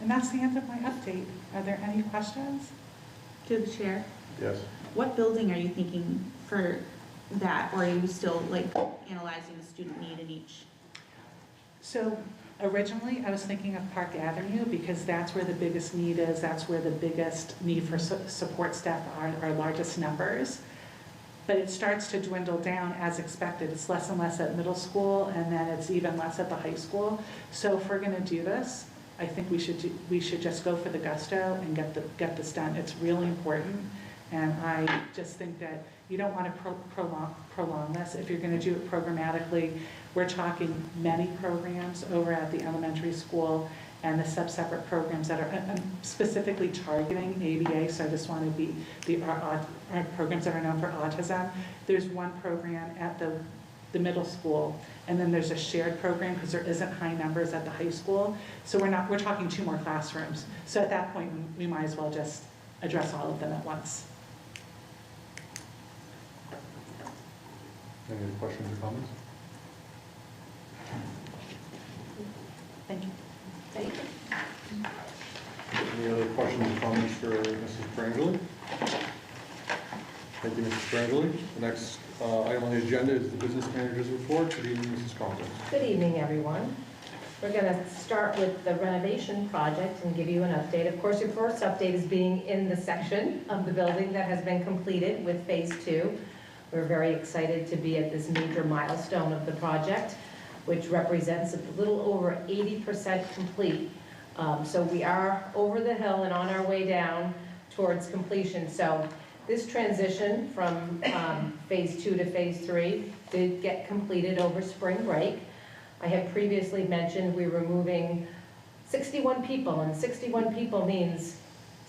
And that's the end of my update. Are there any questions? To the chair. Yes. What building are you thinking for that, or are you still like analyzing the student need in each? So originally, I was thinking of Park Avenue because that's where the biggest need is, that's where the biggest need for support staff are, our largest numbers. But it starts to dwindle down as expected. It's less and less at middle school, and then it's even less at the high school. So if we're gonna do this, I think we should just go for the gusto and get this done. It's really important, and I just think that you don't want to prolong this. If you're going to do it programmatically, we're talking many programs over at the elementary school and the separate programs that are specifically targeting ABA. So I just want to be our programs that are known for autism. There's one program at the middle school, and then there's a shared program because there isn't high numbers at the high school. So we're talking 2 more classrooms. So at that point, we might as well just address all of them at once. Any other questions or comments? Thank you. Thank you. Any other questions or comments for Mrs. Brangeli? Thank you, Mrs. Brangeli. The next item on the agenda is the business manager's report. Good evening, Mrs. Collins. Good evening, everyone. We're going to start with the renovation project and give you an update. Of course, your first update is being in the section of the building that has been completed with phase 2. We're very excited to be at this major milestone of the project, which represents a little over 80% complete. So we are over the hill and on our way down towards completion. So this transition from phase 2 to phase 3 did get completed over spring break. I had previously mentioned we were moving 61 people, and 61 people means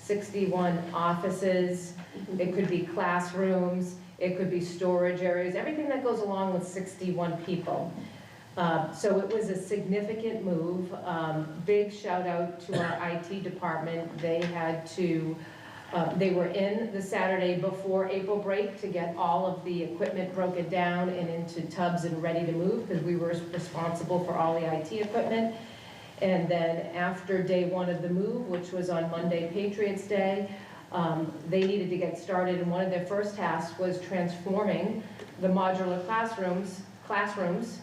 61 offices, it could be classrooms, it could be storage areas, everything that goes along with 61 people. So it was a significant move. Big shout out to our IT department. They had to, they were in the Saturday before April break to get all of the equipment broken down and into tubs and ready to move because we were responsible for all the IT equipment. And then after day 1 of the move, which was on Monday, Patriots Day, they needed to get started, and one of their first tasks was transforming the modular classrooms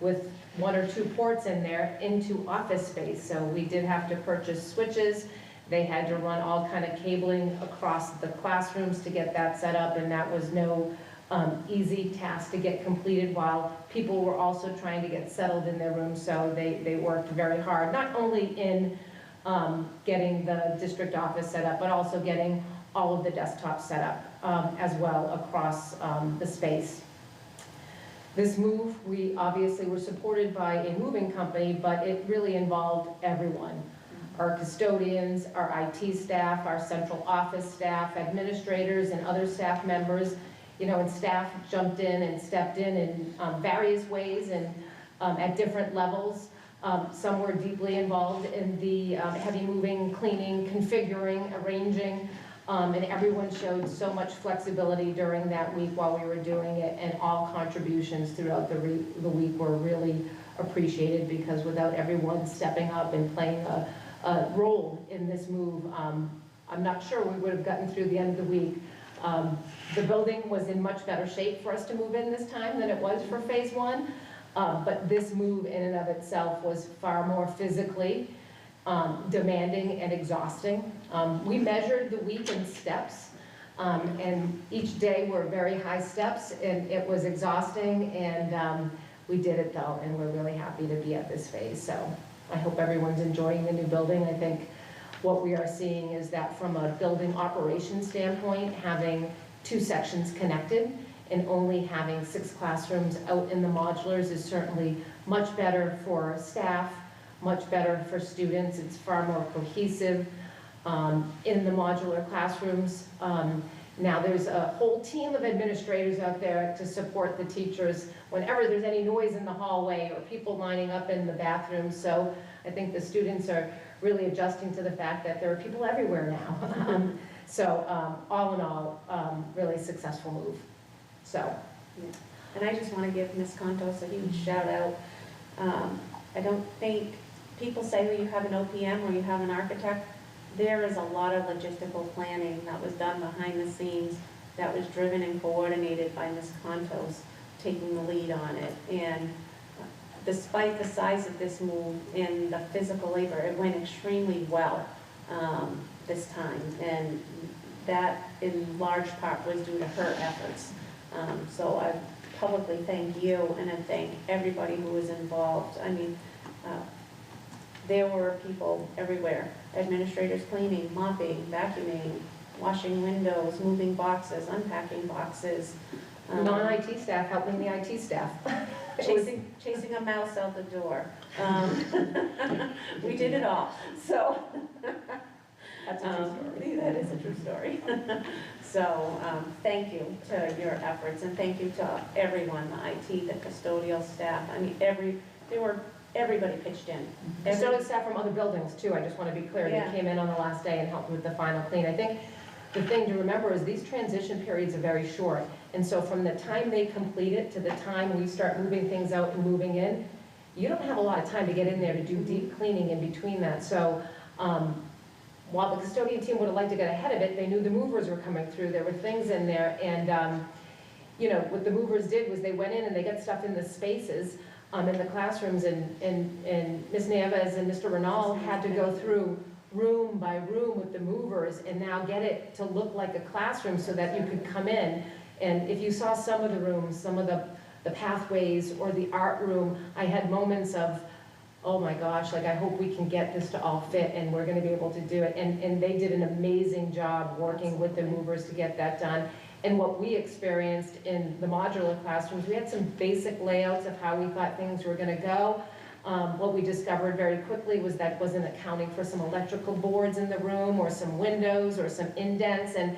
with 1 or 2 ports in there into office space. So we did have to purchase switches. They had to run all kind of cabling across the classrooms to get that set up, and that was no easy task to get completed while people were also trying to get settled in their rooms. So they worked very hard, not only in getting the district office set up, but also getting all of the desktops set up as well across the space. This move, we obviously were supported by a moving company, but it really involved everyone. Our custodians, our IT staff, our central office staff, administrators, and other staff members, you know, and staff jumped in and stepped in various ways and at different levels. Some were deeply involved in the heavy moving, cleaning, configuring, arranging, and everyone showed so much flexibility during that week while we were doing it, and all contributions throughout the week were really appreciated, because without everyone stepping up and playing a role in this move, I'm not sure we would have gotten through the end of the week. The building was in much better shape for us to move in this time than it was for phase 1. But this move in and of itself was far more physically demanding and exhausting. We measured the week in steps, and each day were very high steps, and it was exhausting, and we did it though, and we're really happy to be at this phase. So I hope everyone's enjoying the new building. I think what we are seeing is that from a building operations standpoint, having 2 sections connected and only having 6 classrooms out in the modulars is certainly much better for staff, much better for students. It's far more cohesive in the modular classrooms. Now there's a whole team of administrators out there to support the teachers whenever there's any noise in the hallway or people lining up in the bathrooms. So I think the students are really adjusting to the fact that there are people everywhere now. So all in all, really successful move. So. Yeah. And I just want to give Ms. Contos a huge shout out. I don't think people say when you have an OPM or you have an architect, there is a lot of logistical planning that was done behind the scenes that was driven and coordinated by Ms. Contos, taking the lead on it. And despite the size of this move and the physical labor, it went extremely well this time. And that in large part was due to her efforts. So I publicly thank you, and I thank everybody who was involved. I mean, there were people everywhere, administrators cleaning, mopping, vacuuming, washing windows, moving boxes, unpacking boxes. Non-IT staff helping the IT staff. Chasing a mouse out the door. We did it all, so. That's a true story. That is a true story. So, thank you to your efforts, and thank you to everyone, the IT, the custodial staff. I mean, everybody pitched in. And so did staff from other buildings too, I just want to be clear. Yeah. They came in on the last day and helped with the final clean. I think the thing to remember is these transition periods are very short. And so from the time they complete it to the time we start moving things out and moving in, you don't have a lot of time to get in there to do deep cleaning in between that. So while the custodian team would have liked to get ahead of it, they knew the movers were coming through. There were things in there. And you know, what the movers did was they went in and they got stuff in the spaces in the classrooms, and Ms. Nieves and Mr. Renal had to go through room by room with the movers and now get it to look like a classroom so that you could come in. And if you saw some of the rooms, some of the pathways or the art room, I had moments of, oh my gosh, like I hope we can get this to all fit and we're gonna be able to do it. And they did an amazing job working with the movers to get that done. And what we experienced in the modular classrooms, we had some basic layouts of how we thought things were gonna go. What we discovered very quickly was that wasn't accounting for some electrical boards in the room or some windows or some indents, and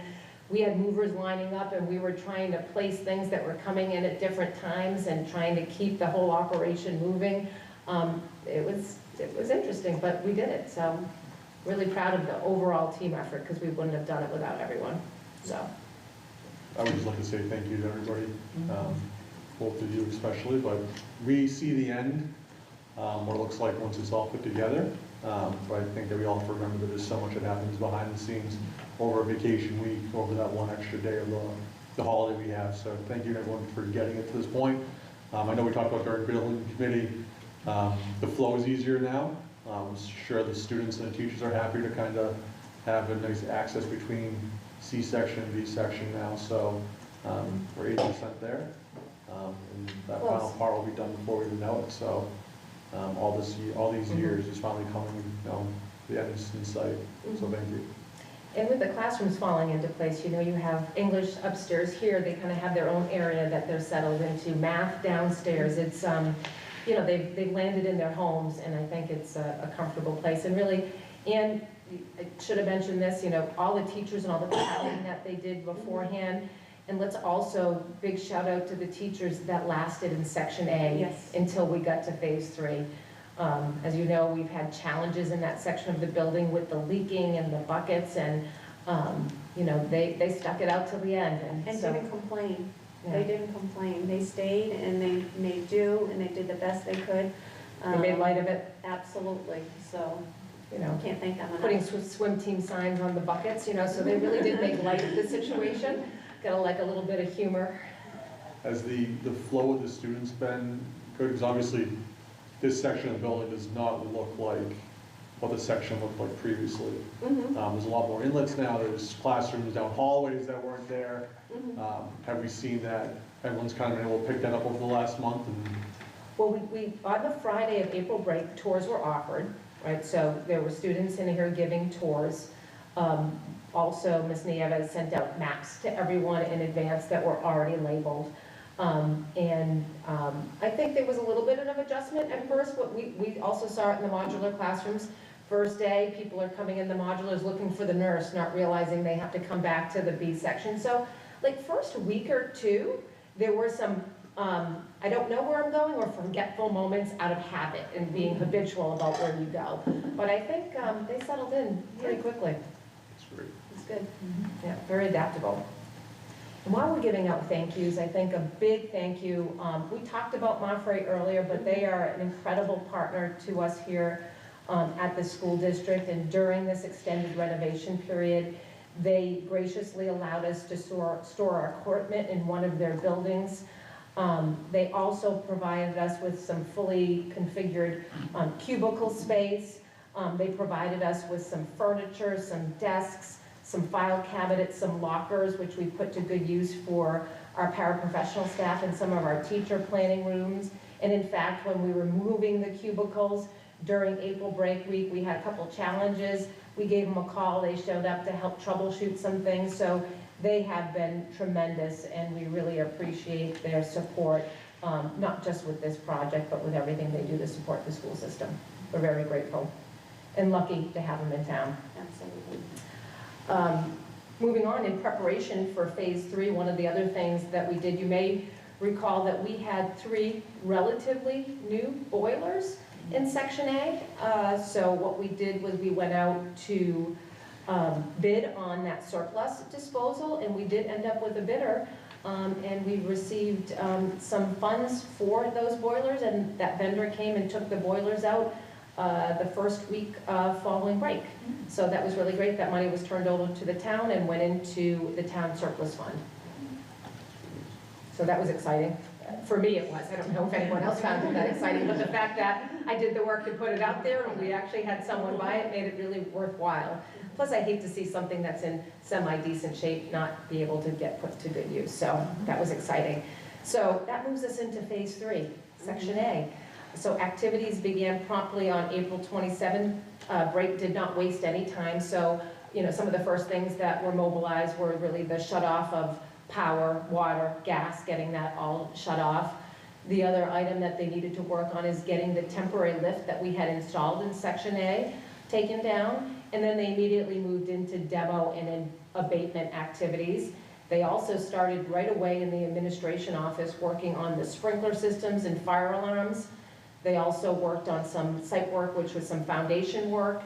we had movers lining up and we were trying to place things that were coming in at different times and trying to keep the whole operation moving. It was interesting, but we did it, so really proud of the overall team effort because we wouldn't have done it without everyone, so. I would just like to say thank you to everybody, both of you especially, but we see the end, what it looks like once it's all put together. But I think that we all have to remember that there's so much that happens behind the scenes over a vacation week, over that one extra day of the holiday we have. So thank you everyone for getting it to this point. I know we talked about during building committee, the flow is easier now. I'm sure the students and the teachers are happy to kind of have a nice access between C section and B section now, so we're 80% there. And that final part will be done before we even know it. So all these years is finally coming, the end is in sight. So thank you. And with the classrooms falling into place, you know, you have English upstairs here, they kind of have their own area that they're settled into. Math downstairs, it's, you know, they've landed in their homes, and I think it's a comfortable place. And really, and I should have mentioned this, you know, all the teachers and all the planning that they did beforehand. And let's also, big shout out to the teachers that lasted in Section A Yes. until we got to Phase 3. As you know, we've had challenges in that section of the building with the leaking and the buckets, and you know, they stuck it out till the end. And so, didn't complain. yeah. They didn't complain. They stayed and they made do and they did the best they could. They made light of it, Absolutely. So, you know, can't thank them enough. putting swim team signs on the buckets, you know, so they really did make light of the situation. Gotta like a little bit of humor. Has the flow of the students been good? Because obviously, this section of the building does not look like what the section looked like previously. There's a lot more inlets now, there's classrooms down hallways that weren't there. Have we seen that everyone's kind of been able to pick that up over the last month? Well, we on the Friday of April break, tours were offered, right? So there were students in here giving tours. Also, Ms. Nieves sent out maps to everyone in advance that were already labeled. I think there was a little bit of an adjustment at first, but we also saw it in the modular classrooms. First day, people are coming in the modulars looking for the nurse, not realizing they have to come back to the B section. So, like, first week or two, there were some, I don't know where I'm going, or forgetful moments out of habit and being habitual about where you go. But I think they settled in pretty quickly. It's great. It's good. Yeah, very adaptable. And while we're giving out thank yous, I think a big thank you, we talked about Monterey earlier, but they are an incredible partner to us here at the school district. And during this extended renovation period, They graciously allowed us to store our equipment in one of their buildings. They also provided us with some fully configured cubicle space. They provided us with some furniture, some desks, some file cabinets, some lockers, which we put to good use for our paraprofessional staff and some of our teacher planning rooms. And in fact, when we were moving the cubicles during April break week, we had a couple challenges. We gave them a call. They showed up to help troubleshoot some things. So they have been tremendous, and we really appreciate their support, not just with this project, but with everything they do to support the school system. We're very grateful and lucky to have them in town. Absolutely. Moving on, in preparation for phase 3, one of the other things that we did, you may recall that we had 3 relatively new boilers in Section A. So what we did was we went out to bid on that surplus disposal, and we did end up with a bidder, and we received some funds for those boilers, and that vendor came and took the boilers out the first week following break. So that was really great. That money was turned over to the town and went into the town surplus fund. So that was exciting. For me it was. I don't know if anyone else found it that exciting, but the fact that I did the work to put it out there and we actually had someone buy it made it really worthwhile. Plus I hate to see something that's in semi-decent shape not be able to get put to good use. So that was exciting. So that moves us into phase 3, Section A. So activities began promptly on April 27th. Break did not waste any time. So, some of the first things that were mobilized were really the shut off of power, water, gas, getting that all shut off. The other item that they needed to work on is getting the temporary lift that we had installed in Section A taken down. And then they immediately moved into demo and abatement activities. They also started right away in the administration office working on the sprinkler systems and fire alarms. They also worked on some site work, which was some foundation work.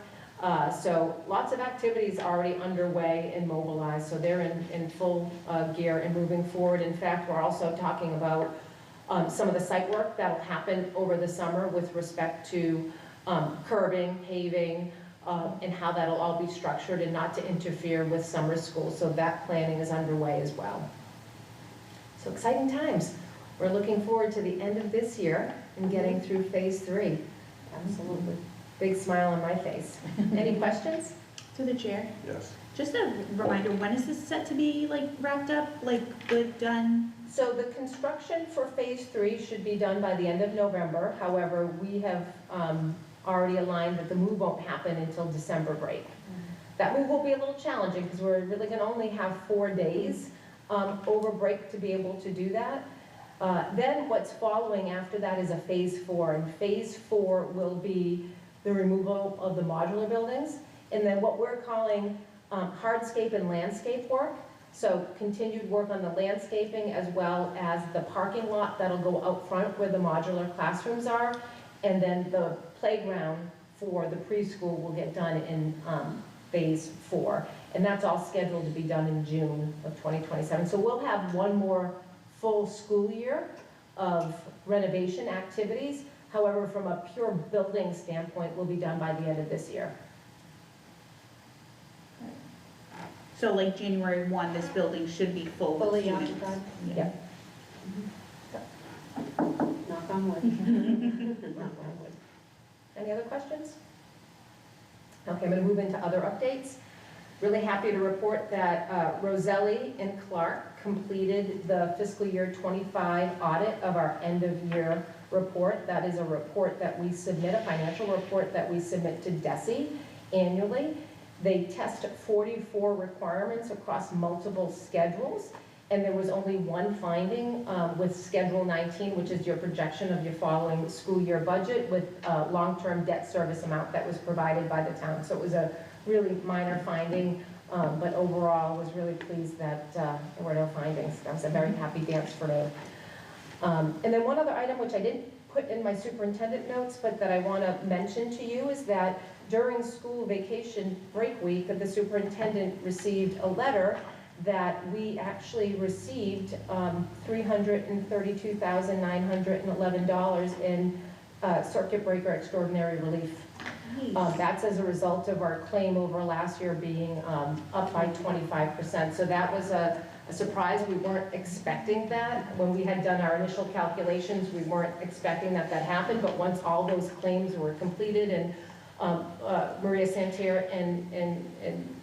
So lots of activities already underway and mobilized. So they're in full gear and moving forward. In fact, we're also talking about some of the site work that will happen over the summer with respect to curbing, paving, and how that'll all be structured and not to interfere with summer school. So that planning is underway as well. So exciting times. We're looking forward to the end of this year and getting through phase 3. Absolutely. Big smile on my face. Any questions? To the chair, Yes. just a reminder, when is this set to be wrapped up, good, done? So the construction for phase 3 should be done by the end of November. However, we have already aligned that the move won't happen until December break. That move will be a little challenging because we're really going to only have 4 days over break to be able to do that. Then what's following after that is a phase 4, and phase 4 will be the removal of the modular buildings, and then what we're calling hardscape and landscape work. So continued work on the landscaping as well as the parking lot that'll go out front where the modular classrooms are, and then the playground for the preschool will get done in phase 4, and that's all scheduled to be done in June of 2027. So we'll have one more full school year of renovation activities. However, from a pure building standpoint, will be done by the end of this year. So January 1, this building should be full with Fully students. occupied. Yeah. Knock on wood. Knock on wood. Any other questions? Okay, I'm going to move into other updates. Really happy to report that Roselli and Clark completed the fiscal year 25 audit of our end of year report. That is a report that we submit, a financial report that we submit to DESE annually. They test 44 requirements across multiple schedules, and there was only one finding with Schedule 19, which is your projection of your following school year budget with long-term debt service amount that was provided by the town. So it was a really minor finding, but overall was really pleased that there were no findings. That was a very happy dance for me. And then one other item which I didn't put in my superintendent notes, but that I want to mention to you is that during school vacation break week, the superintendent received a letter that we actually received $332,911 in circuit breaker extraordinary relief That's as a result of our claim over last year being up by 25%. So that was a surprise. We weren't expecting that. When we had done our initial calculations, we weren't expecting that happened. But once all those claims were completed, and Maria Santier and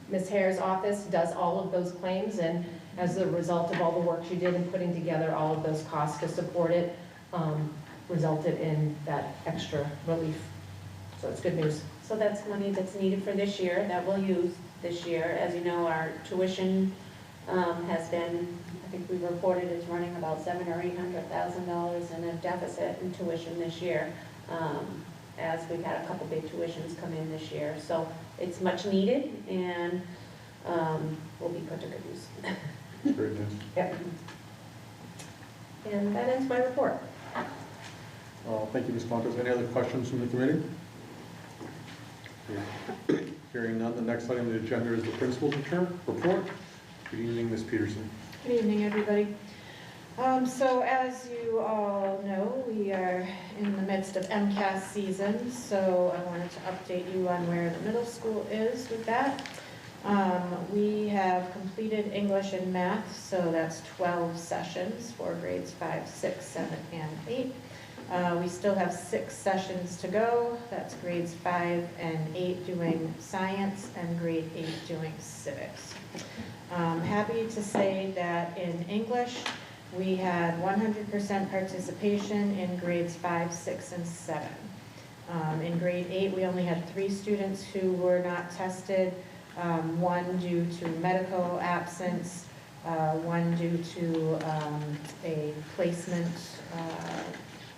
Ms. Hare's office does all of those claims, and as a result of all the work she did in putting together all of those costs to support it, resulted in that extra relief. So it's good news. So that's money that's needed for this year, that we'll use this year. As you know, our tuition has been, I think we reported it's running about $700,000 or $800,000 in a deficit in tuition this year, as we've had a couple big tuitions come in this year. So it's much needed, and will be put to good use. Great news. Yep. And that ends my report. Thank you, Ms. Contos. Any other questions from the committee? Hearing none, the next item on the agenda is the principal's report. Good evening, Ms. Peterson. Good evening, everybody. So as you all know, we are in the midst of MCAS season, so I wanted to update you on where the middle school is with that. We have completed English and math, so that's 12 sessions for grades 5, 6, 7, and 8. We still have 6 sessions to go. That's grades 5 and 8 doing science and grade 8 doing civics. Happy to say that in English, we had 100% participation in grades 5, 6, and 7. In grade 8, we only had 3 students who were not tested, 1 due to medical absence, 1 due to a placement,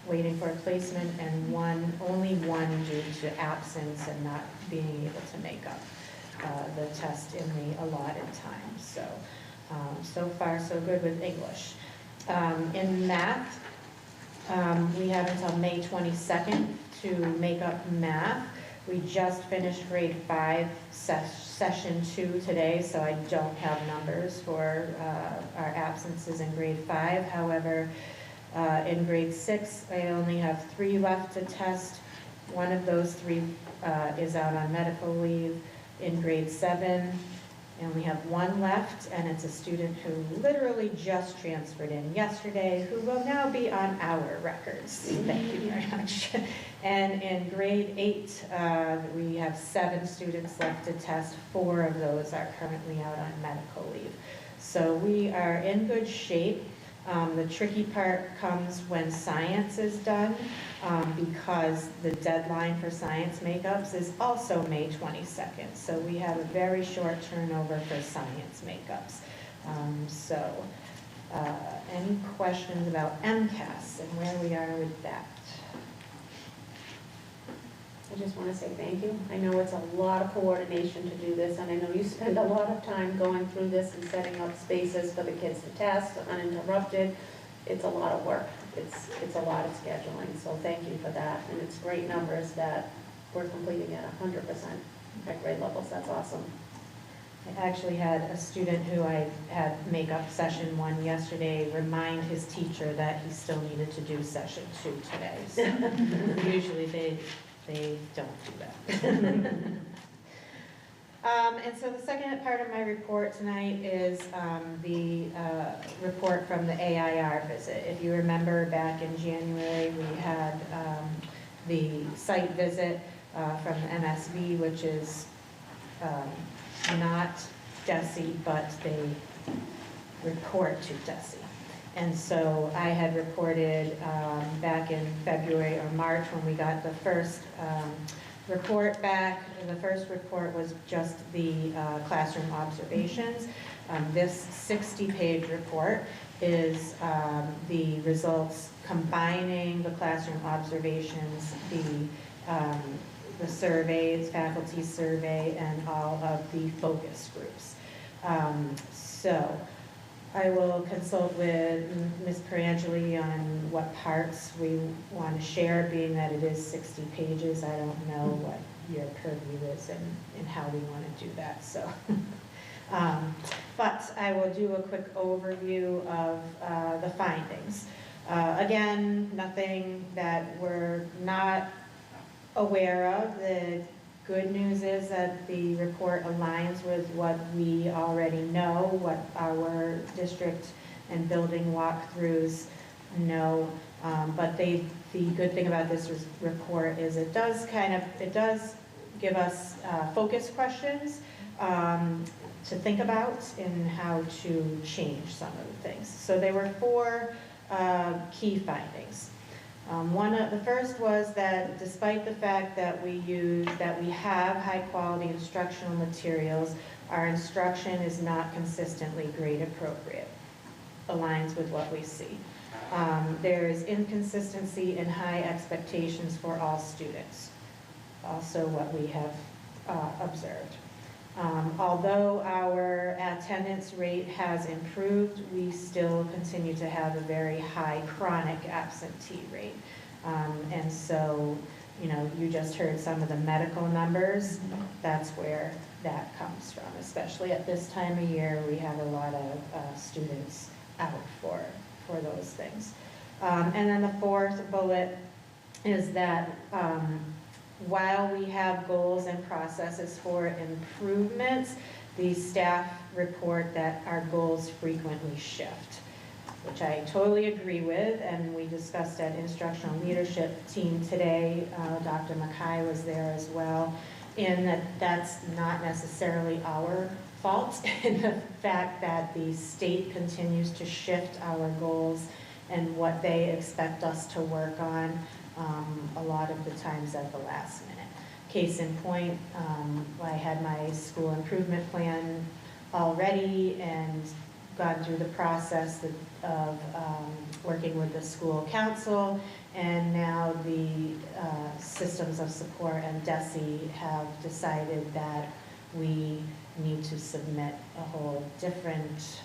waiting for a placement, and only one due to absence and not being able to make up the test in the allotted time. So, so far so good with English. In math, we have until May 22nd to make up math. We just finished grade 5 session 2 today, so I don't have numbers for our absences in grade 5. However, in grade 6, I only have 3 left to test. One of those 3 is out on medical leave. In grade 7, I only have 1 left, and it's a student who literally just transferred in yesterday, who will now be on our records. Thank you very much. And in grade 8, we have 7 students left to test. 4 of those are currently out on medical leave. So we are in good shape. The tricky part comes when science is done, because the deadline for science makeups is also May 22nd. So we have a very short turnover for science makeups. Any questions about MCAS and where we are with that? I just want to say thank you. I know it's a lot of coordination to do this, and I know you spend a lot of time going through this and setting up spaces for the kids to test uninterrupted. It's a lot of work. It's a lot of scheduling, so thank you for that. And it's great numbers that we're completing at 100% at grade levels. That's awesome. I actually had a student who I had makeup session 1 yesterday remind his teacher that he still needed to do session 2 today. So usually they don't do that. And so the second part of my report tonight is the report from the AIR visit. If you remember, back in January, we had the site visit from the MSV, which is not DESE, but they report to DESE. And so I had reported back in February or March when we got the first report back. The first report was just the classroom observations. This 60-page report is the results combining the classroom observations, the surveys, faculty survey, and all of the focus groups. So I will consult with Ms. Perangeli on what parts we want to share, being that it is 60 pages. I don't know what your purview is and how we want to do that. So, but I will do a quick overview of the findings. Again, nothing that we're not aware of. The good news is that the report aligns with what we already know, what our district and building walkthroughs know. But the good thing about this report is it does give us focus questions to think about in how to change some of the things. So there were 4 key findings. The first was that despite the fact that we have high quality instructional materials, our instruction is not consistently grade appropriate. Aligns with what we see. There is inconsistency in high expectations for all students. Also what we have observed. Although our attendance rate has improved, we still continue to have a very high chronic absentee rate. And so, you just heard some of the medical numbers. That's where that comes from, especially at this time of year. We have a lot of students out for those things. And then the 4th bullet is that while we have goals and processes for improvements, the staff report that our goals frequently shift, which I totally agree with, and we discussed at instructional leadership team today. Dr. Mackay was there as well, in that that's not necessarily our fault in the fact that the state continues to shift our goals and what they expect us to work on a lot of the times at the last minute. Case in point, I had my school improvement plan already and gone through the process of working with the school council, and now the systems of support and DESE have decided that we need to submit a whole different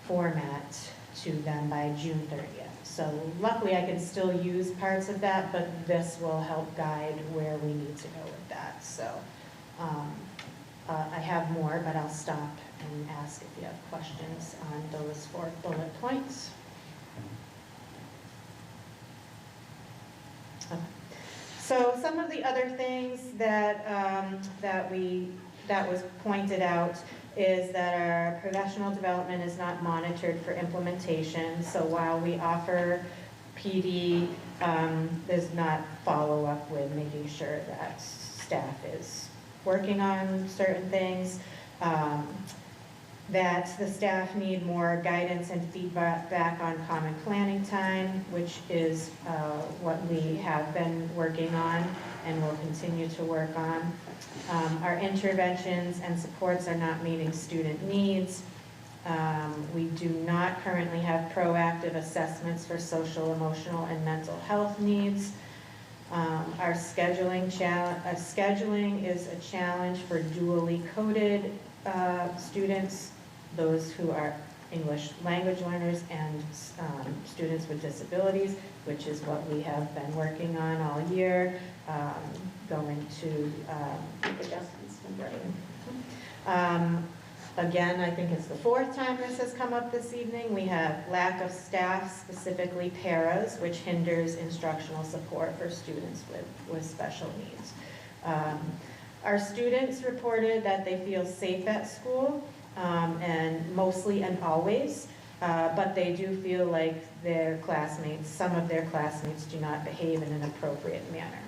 format to them by June 30th. So luckily I can still use parts of that, but this will help guide where we need to go with that. So I have more, but I'll stop and ask if you have questions on those 4 bullet points. Okay. So some of the other things that that was pointed out is that our professional development is not monitored for implementation. So while we offer PD, there's not follow-up with making sure that staff is working on certain things. That the staff need more guidance and feedback on common planning time, which is what we have been working on and will continue to work on. Our interventions and supports are not meeting student needs. We do not currently have proactive assessments for social, emotional, and mental health needs. Our scheduling is a challenge for dually coded students, those who are English language learners, and students with disabilities, which is what we have been working on all year, going to Adjustments. again, I think it's the 4th time this has come up this evening. We have lack of staff, specifically paras, which hinders instructional support for students with special needs. Our students reported that they feel safe at school, and mostly and always, but they do feel like some of their classmates do not behave in an appropriate manner.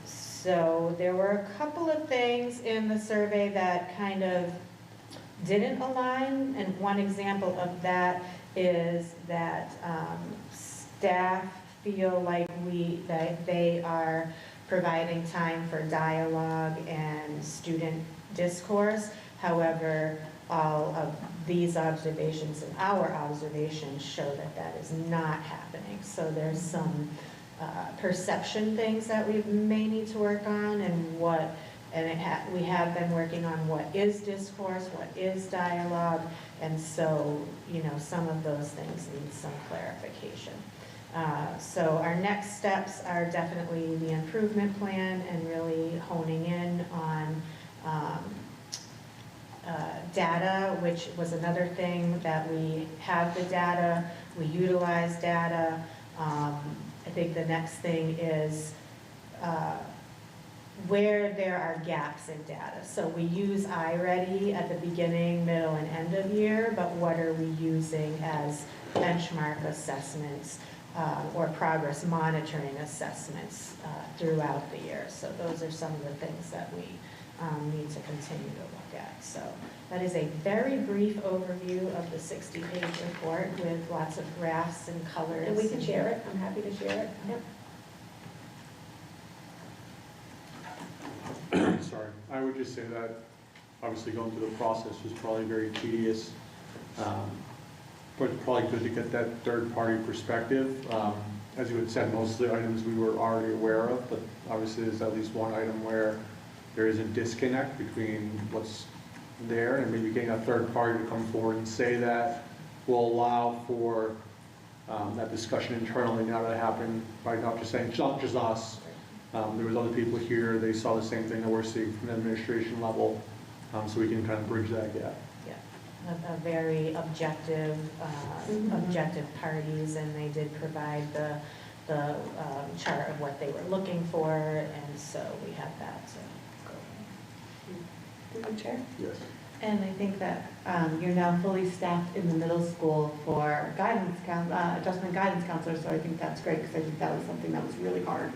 So there were a couple of things in the survey that kind of didn't align, and one example of that is that staff feel like that they are providing time for dialogue and student discourse. However, all of these observations and our observations show that that is not happening. So there's some perception things that we may need to work on, and we have been working on what is discourse, what is dialogue, and so, some of those things need some clarification. So our next steps are definitely the improvement plan and really honing in on data, which was another thing that we have the data, we utilize data. I think the next thing is where there are gaps in data. So we use iReady at the beginning, middle, and end of year, but what are we using as benchmark assessments or progress monitoring assessments throughout the year? So those are some of the things that we need to continue to look at. So that is a very brief overview of the 60-page report with lots of graphs and colors. And we can share it, I'm happy to share it. Yep. Sorry, I would just say that obviously going through the process was probably very tedious, but it's probably good to get that third-party perspective. As you had said, most of the items we were already aware of, but obviously there's at least one item where there is a disconnect between what's there, and maybe getting a third party to come forward and say that will allow for that discussion internally now that it happened, by not just saying, it's not just us. There was other people here, they saw the same thing that we're seeing from the administration level, so we can kind of bridge that gap. Yeah, a very objective, objective parties, and they did provide the chart of what they were looking for, and so we have that to go. Through the chair. Yes. And I think that you're now fully staffed in the middle school for adjustment guidance counselors, so I think that's great, because I think that was something that was really hard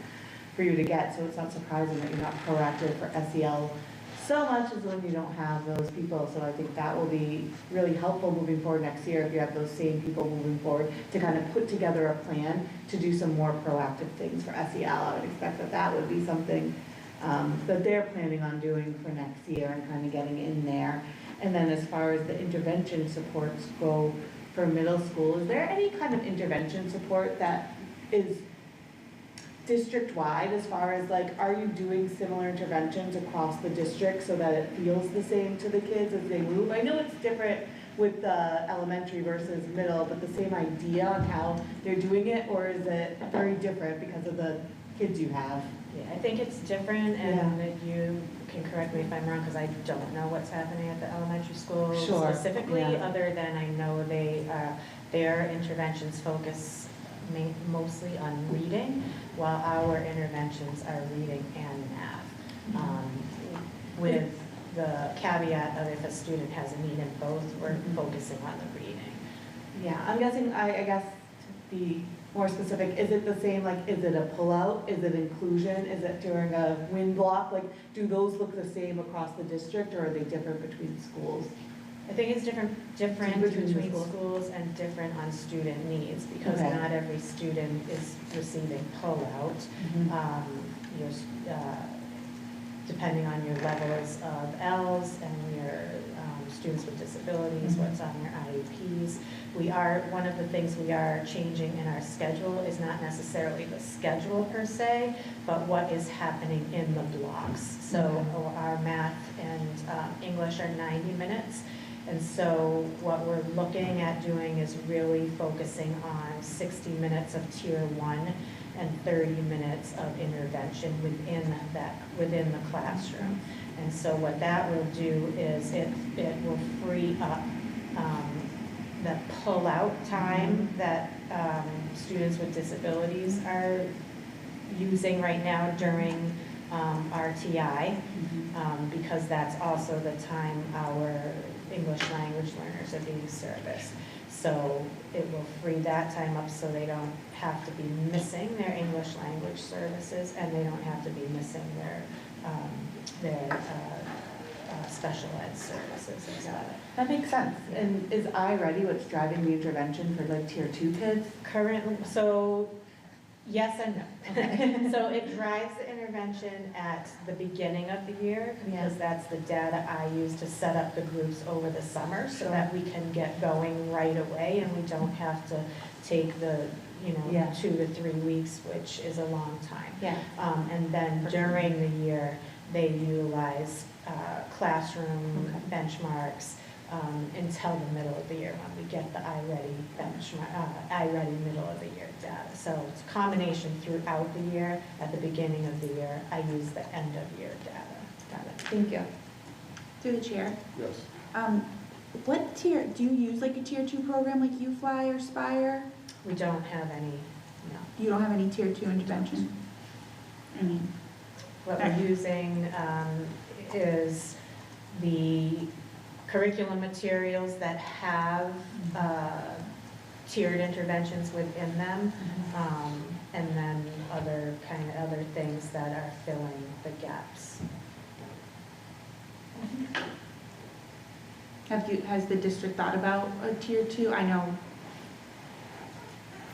for you to get, so it's not surprising that you're not proactive for SEL so much as when you don't have those people. So I think that will be really helpful moving forward next year if you have those same people moving forward to kind of put together a plan to do some more proactive things for SEL. I would expect that that would be something that they're planning on doing for next year and kind of getting in there. And then as far as the intervention supports go for middle school, is there any kind of intervention support that is district-wide, as far as like, are you doing similar interventions across the district so that it feels the same to the kids as they move? I know it's different with the elementary versus middle, but the same idea on how they're doing it, or is it very different because of the kids you have? Yeah, I think it's different, and you can correct me if I'm wrong, because I don't know what's happening at the elementary school specifically, other than I know their interventions focus mostly on reading, while our interventions are reading and math. With the caveat of if a student has a need in both, we're focusing on the reading. Yeah, I'm guessing, I guess, to be more specific, is it the same, like, is it a pullout? Is it inclusion? Is it during a wind block? Like, do those look the same across the district, or are they different between schools? I think it's different between schools and different on student needs, because not every student is receiving pullout. Depending on your levels of L's and your students with disabilities, what's on your IEPs. One of the things we are changing in our schedule is not necessarily the schedule per se, but what is happening in the blocks. So our math and English are 90 minutes. And so what we're looking at doing is really focusing on 60 minutes of tier 1 and 30 minutes of intervention within the classroom. And so what that will do is it will free up the pull-out time that students with disabilities are using right now during RTI, because that's also the time our English language learners are being serviced. So it will free that time up so they don't have to be missing their English language services, and they don't have to be missing their special ed services, etc. That makes sense. And is iReady what's driving the intervention for like tier 2 kids? Currently, so yes and no. Okay. So it drives the intervention at the beginning of the year, because that's the data I use to set up the groups over the summer, so that we can get going right away and we don't have to take the 2 to 3 weeks, which is a long time. And then during the year, they utilize classroom benchmarks until the middle of the year, when we get the iReady iReady middle of the year data. So it's a combination throughout the year. At the beginning of the year, I use the end of year data. Got it. Thank you. Through the chair. Yes. What tier, do you use like a tier 2 program like UFly or Spire? We don't have any, no. You don't have any tier 2 intervention? What we're using is the curriculum materials that have tiered interventions within them, and then other things that are filling the gaps. Has the district thought about a tier 2? I know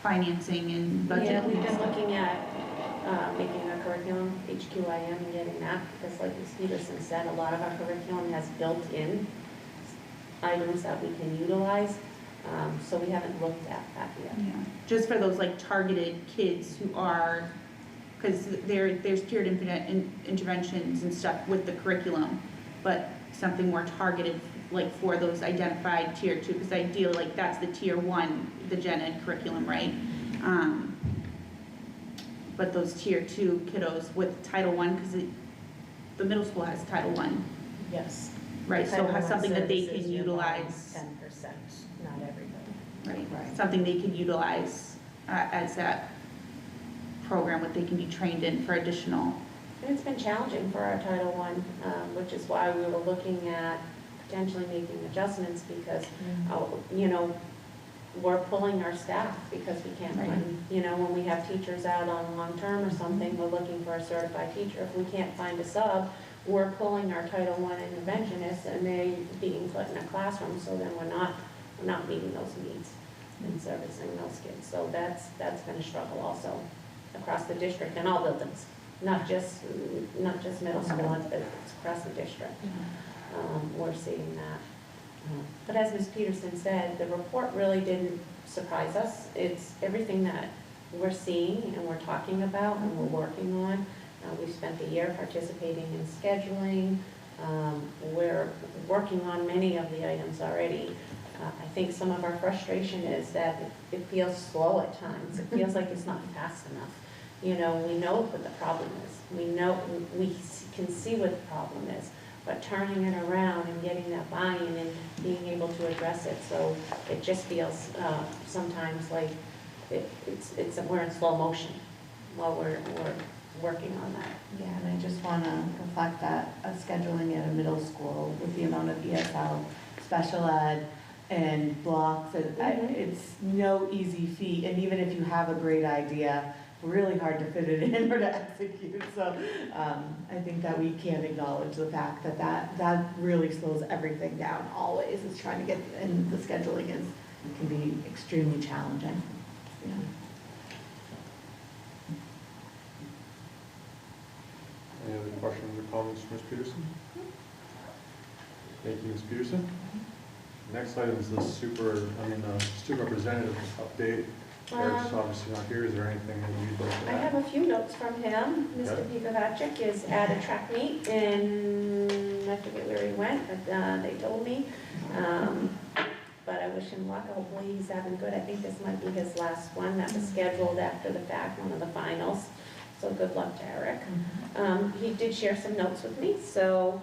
financing and budget. Yeah, we've been looking at making our curriculum HQIM and getting that, because like Ms. Peterson said, a lot of our curriculum has built-in items that we can utilize, so we haven't looked at that yet. Yeah, just for those like targeted kids who are, because there's tiered interventions and stuff with the curriculum, but something more targeted like for those identified tier 2, because ideally like that's the tier 1, the gen ed curriculum, right? But those tier 2 kiddos with Title I, because the middle school has Title I, Yes. right? So Title has I something that they services can utilize utilize, 10%, not everybody. right? Something they can utilize as that program, what they can be trained in for additional. And it's been challenging for our Title I, which is why we were looking at potentially making adjustments, because, you know, we're pulling our staff because we can't Right. find, you know, when we have teachers out on long-term or something, we're looking for a certified teacher. If we can't find a sub, we're pulling our Title I interventionists and they're being put in a classroom, so then we're not meeting those needs and servicing those kids. So that's been a struggle also across the district and all buildings, not just middle school, but it's across the district. We're seeing that. But as Ms. Peterson said, the report really didn't surprise us. It's everything that we're seeing and we're talking about and we're working on. We've spent the year participating in scheduling. We're working on many of the items already. I think some of our frustration is that it feels slow at times. It feels like it's not fast enough. You know, we know what the problem is. We know, we can see what the problem is. But turning it around and getting that buy-in and being able to address it, so it just feels sometimes like we're in slow motion while we're working on that. Yeah, and I just want to reflect that scheduling at a middle school with the amount of ESL, special ed, and blocks, it's no easy feat. And even if you have a great idea, really hard to fit it in or to execute. So I think that we can acknowledge the fact that really slows everything down always, is trying to get, and the scheduling can be extremely challenging. Yeah. Any other questions or comments from Ms. Peterson? Thank you, Ms. Peterson. Next item is the student representative update. Eric's obviously not here. Is there anything that you'd like to I add? have a few notes from him. Mr. Okay. Pivovacek is at a track meet in, I forget where he went, but they told me. But I wish him luck. Hopefully he's having good. I think this might be his last one that was scheduled after the fact, one of the finals. So good luck to Eric. He did share some notes with me. So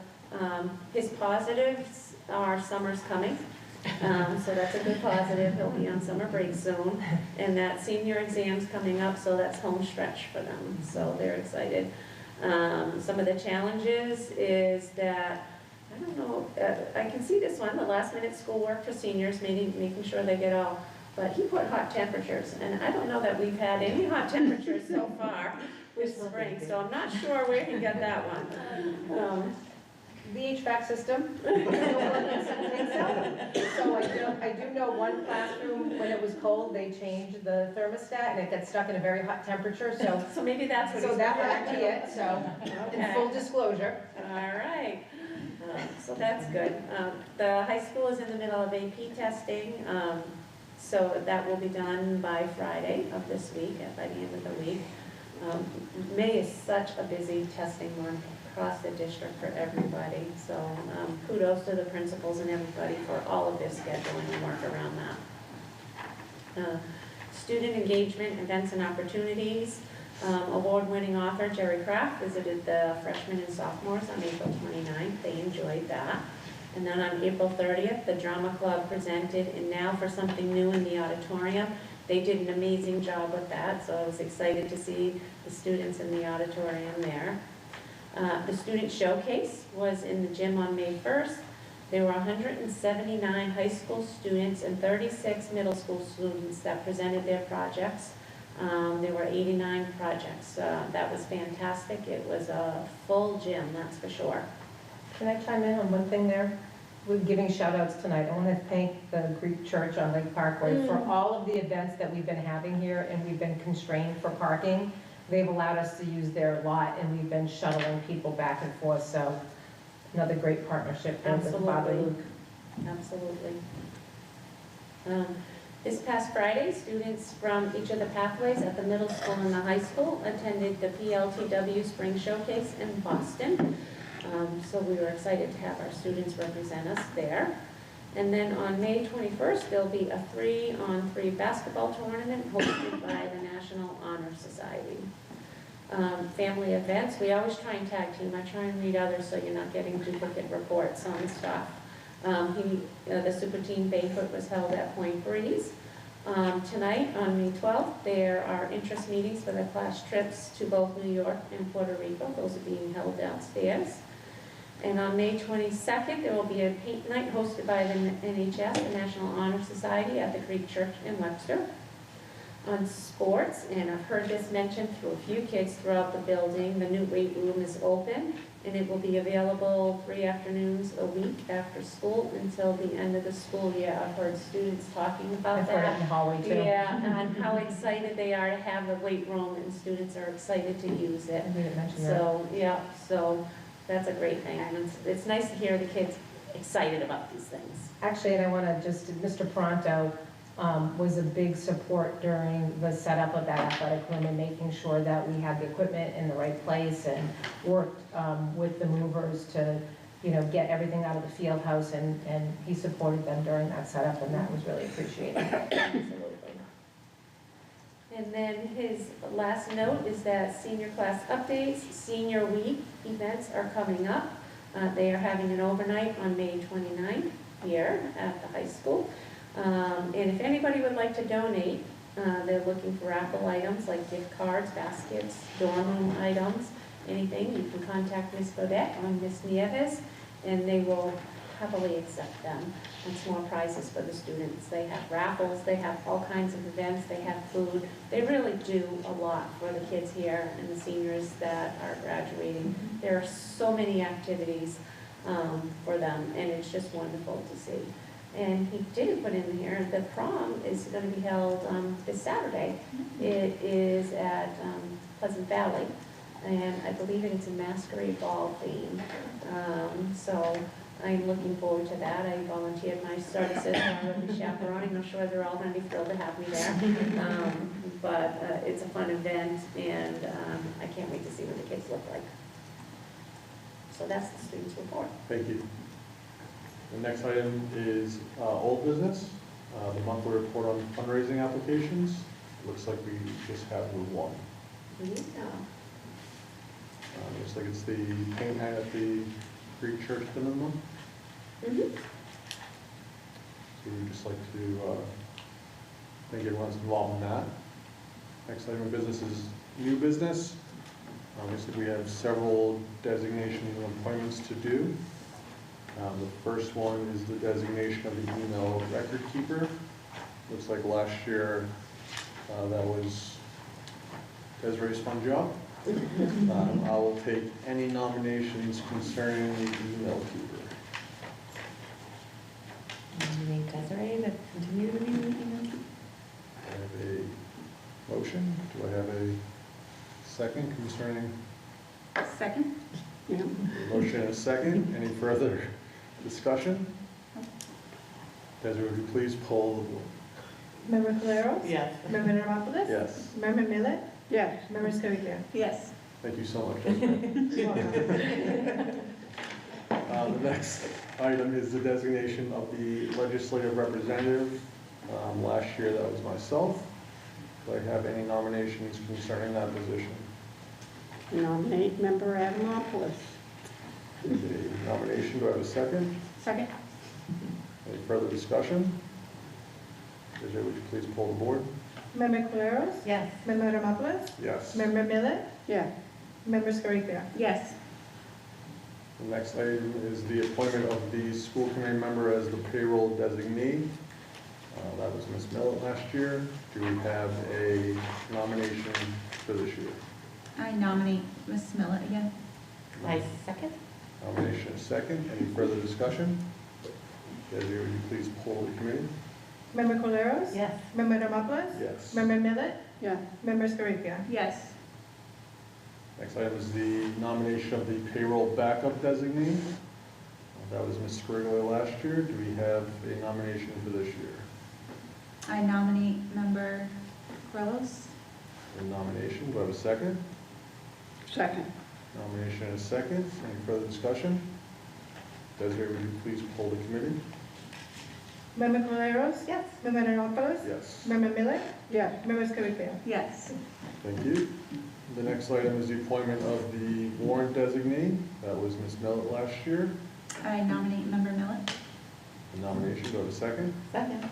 his positives are summer's coming. So that's a good positive. He'll be on summer break soon. And that senior exam's coming up, so that's home stretch for them. So they're excited. Some of the challenges is that, I don't know, I can see this one, the last minute schoolwork for seniors, making sure they get all, but he put hot temperatures. And I don't know that we've had any hot temperatures so far this spring, so I'm not sure where he got that one. The HVAC system. So I do know one classroom, when it was cold, they changed the thermostat and it got stuck in a very hot temperature, so. So maybe that's what So he's. that might be it, so, in full disclosure. All right, so that's good. The high school is in the middle of AP testing, so that will be done by Friday of this week, by the end of the week. May is such a busy testing month across the district for everybody, so kudos to the principals and everybody for all of their scheduling and work around that. Student engagement, events and opportunities. Award-winning author Jerry Kraft visited the freshmen and sophomores on April 29th. They enjoyed that. And then on April 30th, the Drama Club presented And Now for Something New in the auditorium. They did an amazing job with that, so I was excited to see the students in the auditorium there. The student showcase was in the gym on May 1st. There were 179 high school students and 36 middle school students that presented their projects. There were 89 projects. That was fantastic. It was a full gym, that's for sure. Can I chime in on one thing there? We're giving shout outs tonight. I want to thank the Greek Church on Lake Parkway for all of the events that we've been having here, and we've been constrained for parking. They've allowed us to use their lot, and we've been shuttling people back and forth, so another great partnership there with Father Luke. Absolutely. This past Friday, students from each of the pathways at the middle school and the high school attended the PLTW Spring Showcase in Boston. So we were excited to have our students represent us there. And then on May 21st, there'll be a 3-on-3 basketball tournament hosted by the National Honor Society. Family events, we always try and tag team. I try and read others so you're not getting duplicate reports on stuff. The Super Team Banquet was held at Point Breeze. Tonight, on May 12th, there are interest meetings for the class trips to both New York and Puerto Rico. Those are being held downstairs. And on May 22nd, there will be a paint night hosted by the NHS, the National Honor Society, at the Greek Church in Webster. On sports, and I've heard this mentioned through a few kids throughout the building, the new weight room is open, and it will be available 3 afternoons a week after school until the end of the school year. I've heard students talking about I've heard it in the hallway too. Yeah, and how excited they are to have the weight room, and students are excited to use it. I didn't mention that. So, yeah, so that's a great thing, and it's nice to hear the kids excited about these things. Actually, and I want to just, Mr. Pronto was a big support during the setup of that athletic room and making sure that we had the equipment in the right place, and worked with the movers to, you know, get everything out of the field house, and he supported them during that setup, and that was really appreciated. Absolutely. And then his last note is that senior class updates, senior week events are coming up. They are having an overnight on May 29th here at the high school. And if anybody would like to donate, they're looking for raffle items like gift cards, baskets, dorm room items, anything. You can contact Ms. Bodette or Ms. Nieves, and they will happily accept them. And some more prizes for the students. They have raffles, they have all kinds of events, they have food. They really do a lot for the kids here and the seniors that are graduating. There are so many activities for them, and it's just wonderful to see. And he did put in here, the prom is going to be held this Saturday. It is at Pleasant Valley, and I believe it's a masquerade ball theme. So I'm looking forward to that. I volunteered my services, I will be chaperoning. I'm sure they're all going to be thrilled to have me there. But it's a fun event, and I can't wait to see what the kids look like. So that's the students' report. Thank you. The next item is old business, the monthly report on fundraising applications. Looks like we just have one. Yeah. Looks like it's the paint night at the Greek Church at the minimum. Mm-hmm. So we'd just like to thank everyone's involved in that. Next item of business is new business. Obviously, we have several designations and appointments to do. The first one is the designation of the email record keeper. Looks like last year that was Desiree's fun job. I will take any nominations concerning the email keeper. You need Desiree to continue to be the email keeper? I have a motion. Do I have a second concerning? Second? Yeah. Motion and a second. Any further discussion? Desiree, would you please poll the board? Member Caleros? Yes. Member Naramopoulos? Yes. Member Millet? Yes. Member Scaricchio? Yes. Thank you so much, Desiree. The next item is the designation of the legislative representative. Last year, that was myself. Do I have any nominations concerning that position? Nominate Member Adamopoulos. A nomination, do I have a second? Second? Any further discussion? Desiree, would you please poll the board? Member Caleros? Yes. Member Naramopoulos? Yes. Member Millet? Yes. Member Scaricchio? Yes. The next item is the appointment of the school committee member as the payroll designee. That was Ms. Millet last year. Do we have a nomination for this year? I nominate Ms. Millet again. I second. Nomination is second. Any further discussion? Desiree, would you please poll the committee? Member Coleros? Yes. Member Demopoulos? Yes. Member Millet? Yes. Member Scaricchio? Yes. Next item is the nomination of the payroll backup designee. That was Ms. Scriggler last year. Do we have a nomination for this year? I nominate Member Quellos. A nomination, do I have a second? Second. Nomination is second. Any further discussion? Desiree, would you please poll the committee? Member Coleros? Yes. Member Demopoulos? Yes. Member Millet? Yes. Member Scaricchio? Yes. Thank you. The next item is the appointment of the warrant designee. That was Ms. Millet last year. I nominate Member Millet. A nomination, do I have a second? Second.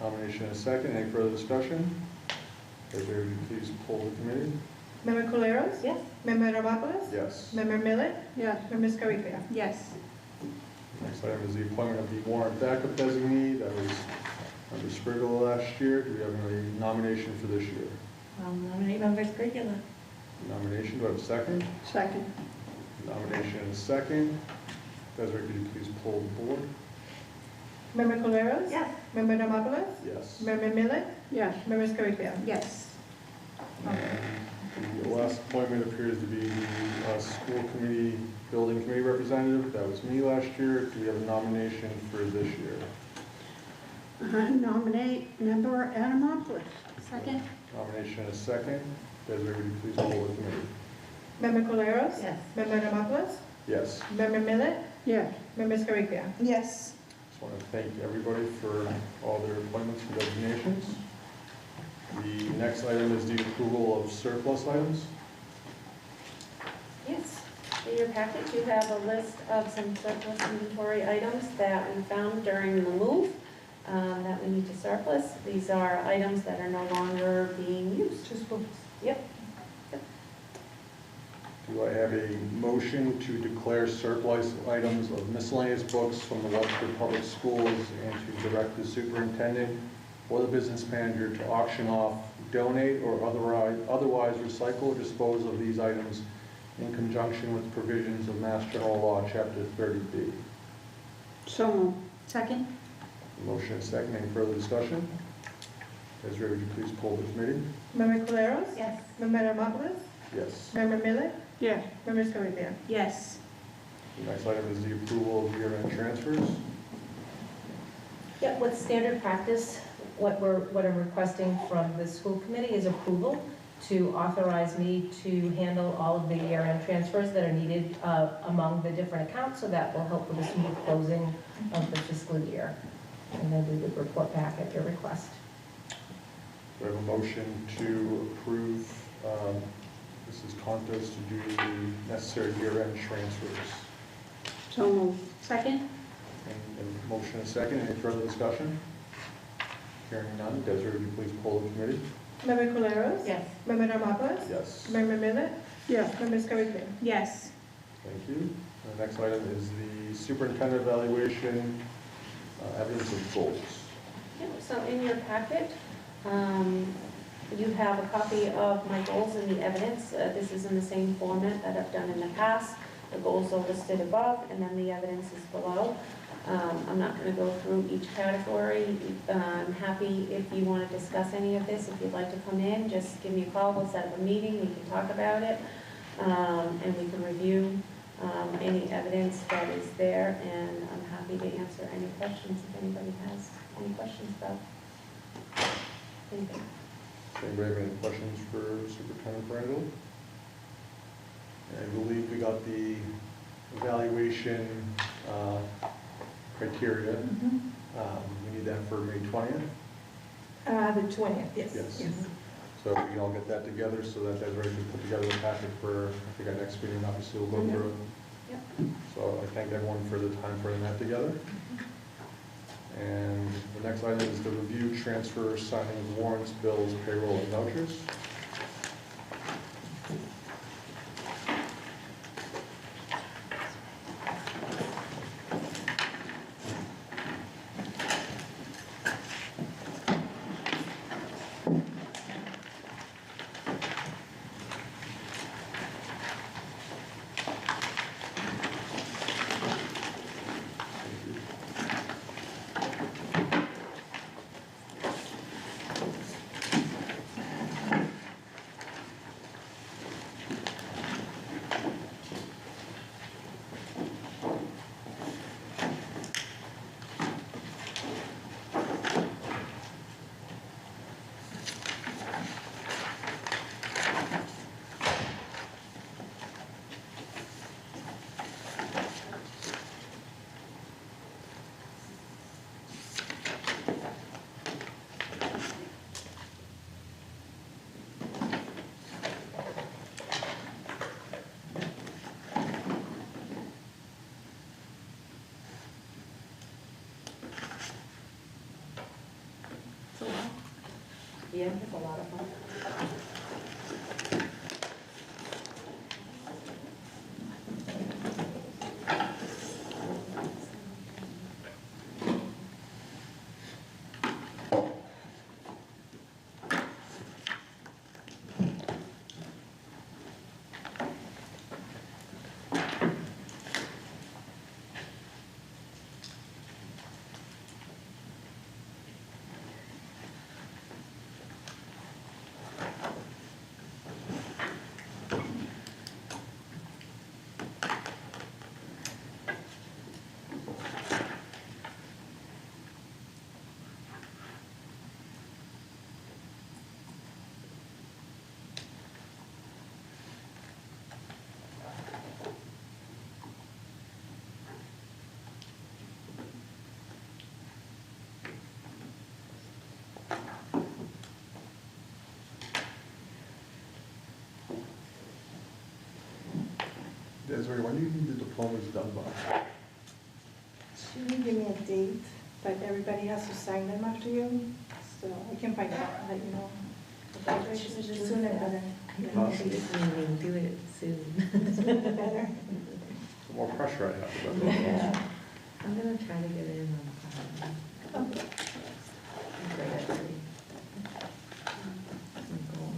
Nomination is second. Any further discussion? Desiree, would you please poll the committee? Member Coleros? Yes. Member Demopoulos? Yes. Member Millet? Yes. Member Scaricchio? Yes. Next item is the appointment of the warrant backup designee. That was Member Scriggler last year. Do we have a nomination for this year? I'll nominate Member Scaricchio. Nomination, do I have a second? Second. Nomination is second. Desiree, could you please poll the board? Member Coleros? Yes. Member Demopoulos? Yes. Member Millet? Yes. Member Scaricchio? Yes. And the last appointment appears to be the school committee, building committee representative. That was me last year. Do we have a nomination for this year? I nominate Member Adamopoulos. Second? Nomination is second. Desiree, would you please poll the committee? Member Coleros? Yes. Member Demopoulos? Yes. Member Millet? Yes. Member Scaricchio? Yes. Just want to thank everybody for all their appointments and designations. The next item is the approval of surplus items. Yes, in your packet, you have a list of some surplus inventory items that we found during the move that we need to surplus. These are items that are no longer being used. Just books. Yep. Do I have a motion to declare surplus items of miscellaneous books from the Webster Public Schools and to direct the superintendent or the business manager to auction off, donate, or otherwise recycle or dispose of these items in conjunction with provisions of Mass General Law, Chapter 30B? So moved. Second? Motion and second. Any further discussion? Desiree, would you please poll the committee? Member Coleros? Yes. Member Demopoulos? Yes. Member Millet? Yes. Member Scaricchio? Yes. The next item is the approval of year-end transfers. Yeah, with standard practice, what I'm requesting from the school committee is approval to authorize me to handle all of the year-end transfers that are needed among the different accounts, so that will help with the smooth closing of the fiscal year. And then we would report back at your request. Do I have a motion to approve Mrs. Contos to do the necessary year-end transfers? So moved. Second? And motion and second. Any further discussion? Hearing none. Desiree, would you please poll the committee? Member Coleros? Yes. Member Demopoulos? Yes. Member Millet? Yes. Member Scaricchio? Yes. Thank you. The next item is the superintendent evaluation, evidence of goals. Yep, so in your packet, you have a copy of my goals and the evidence. This is in the same format that I've done in the past. The goals are listed above, and then the evidence is below. I'm not going to go through each category. I'm happy if you want to discuss any of this. If you'd like to come in, just give me a call. We'll set up a meeting. We can talk about it, and we can review any evidence that is there. And I'm happy to answer any questions if anybody has any questions about anything. Does anybody have any questions for Superintendent Brandel? I believe we got the evaluation criteria. We need that for May 20th. The 20th, yes. Yes. So we can all get that together so that Desiree can put together a packet for, I think, our next meeting. Obviously, we'll go through it. Yep. So I thank everyone for the time putting that together. And the next item is the review, transfer, signing of warrants, bills, payroll, and vouchers. Yeah, it's a lot of fun. Desiree, when do you think the diploma's done by? She didn't give me a date, but everybody has to sign them after you, so I can find out and let you know. The graduation is just sooner the better. Do it soon. Sooner the better. The more pressure I have, the better. Yeah. I'm gonna try to get in on Okay. great at 3. That's my goal.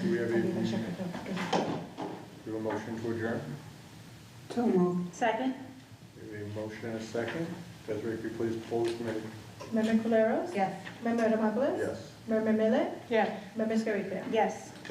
Do we have a motion to adjourn? So moved. Second? We have a motion and a second. Desiree, could you please poll the committee? Member Culeros? Yes. Member Demopoulos? Yes. Member Millet? Yes. Member Scarrico? Yes.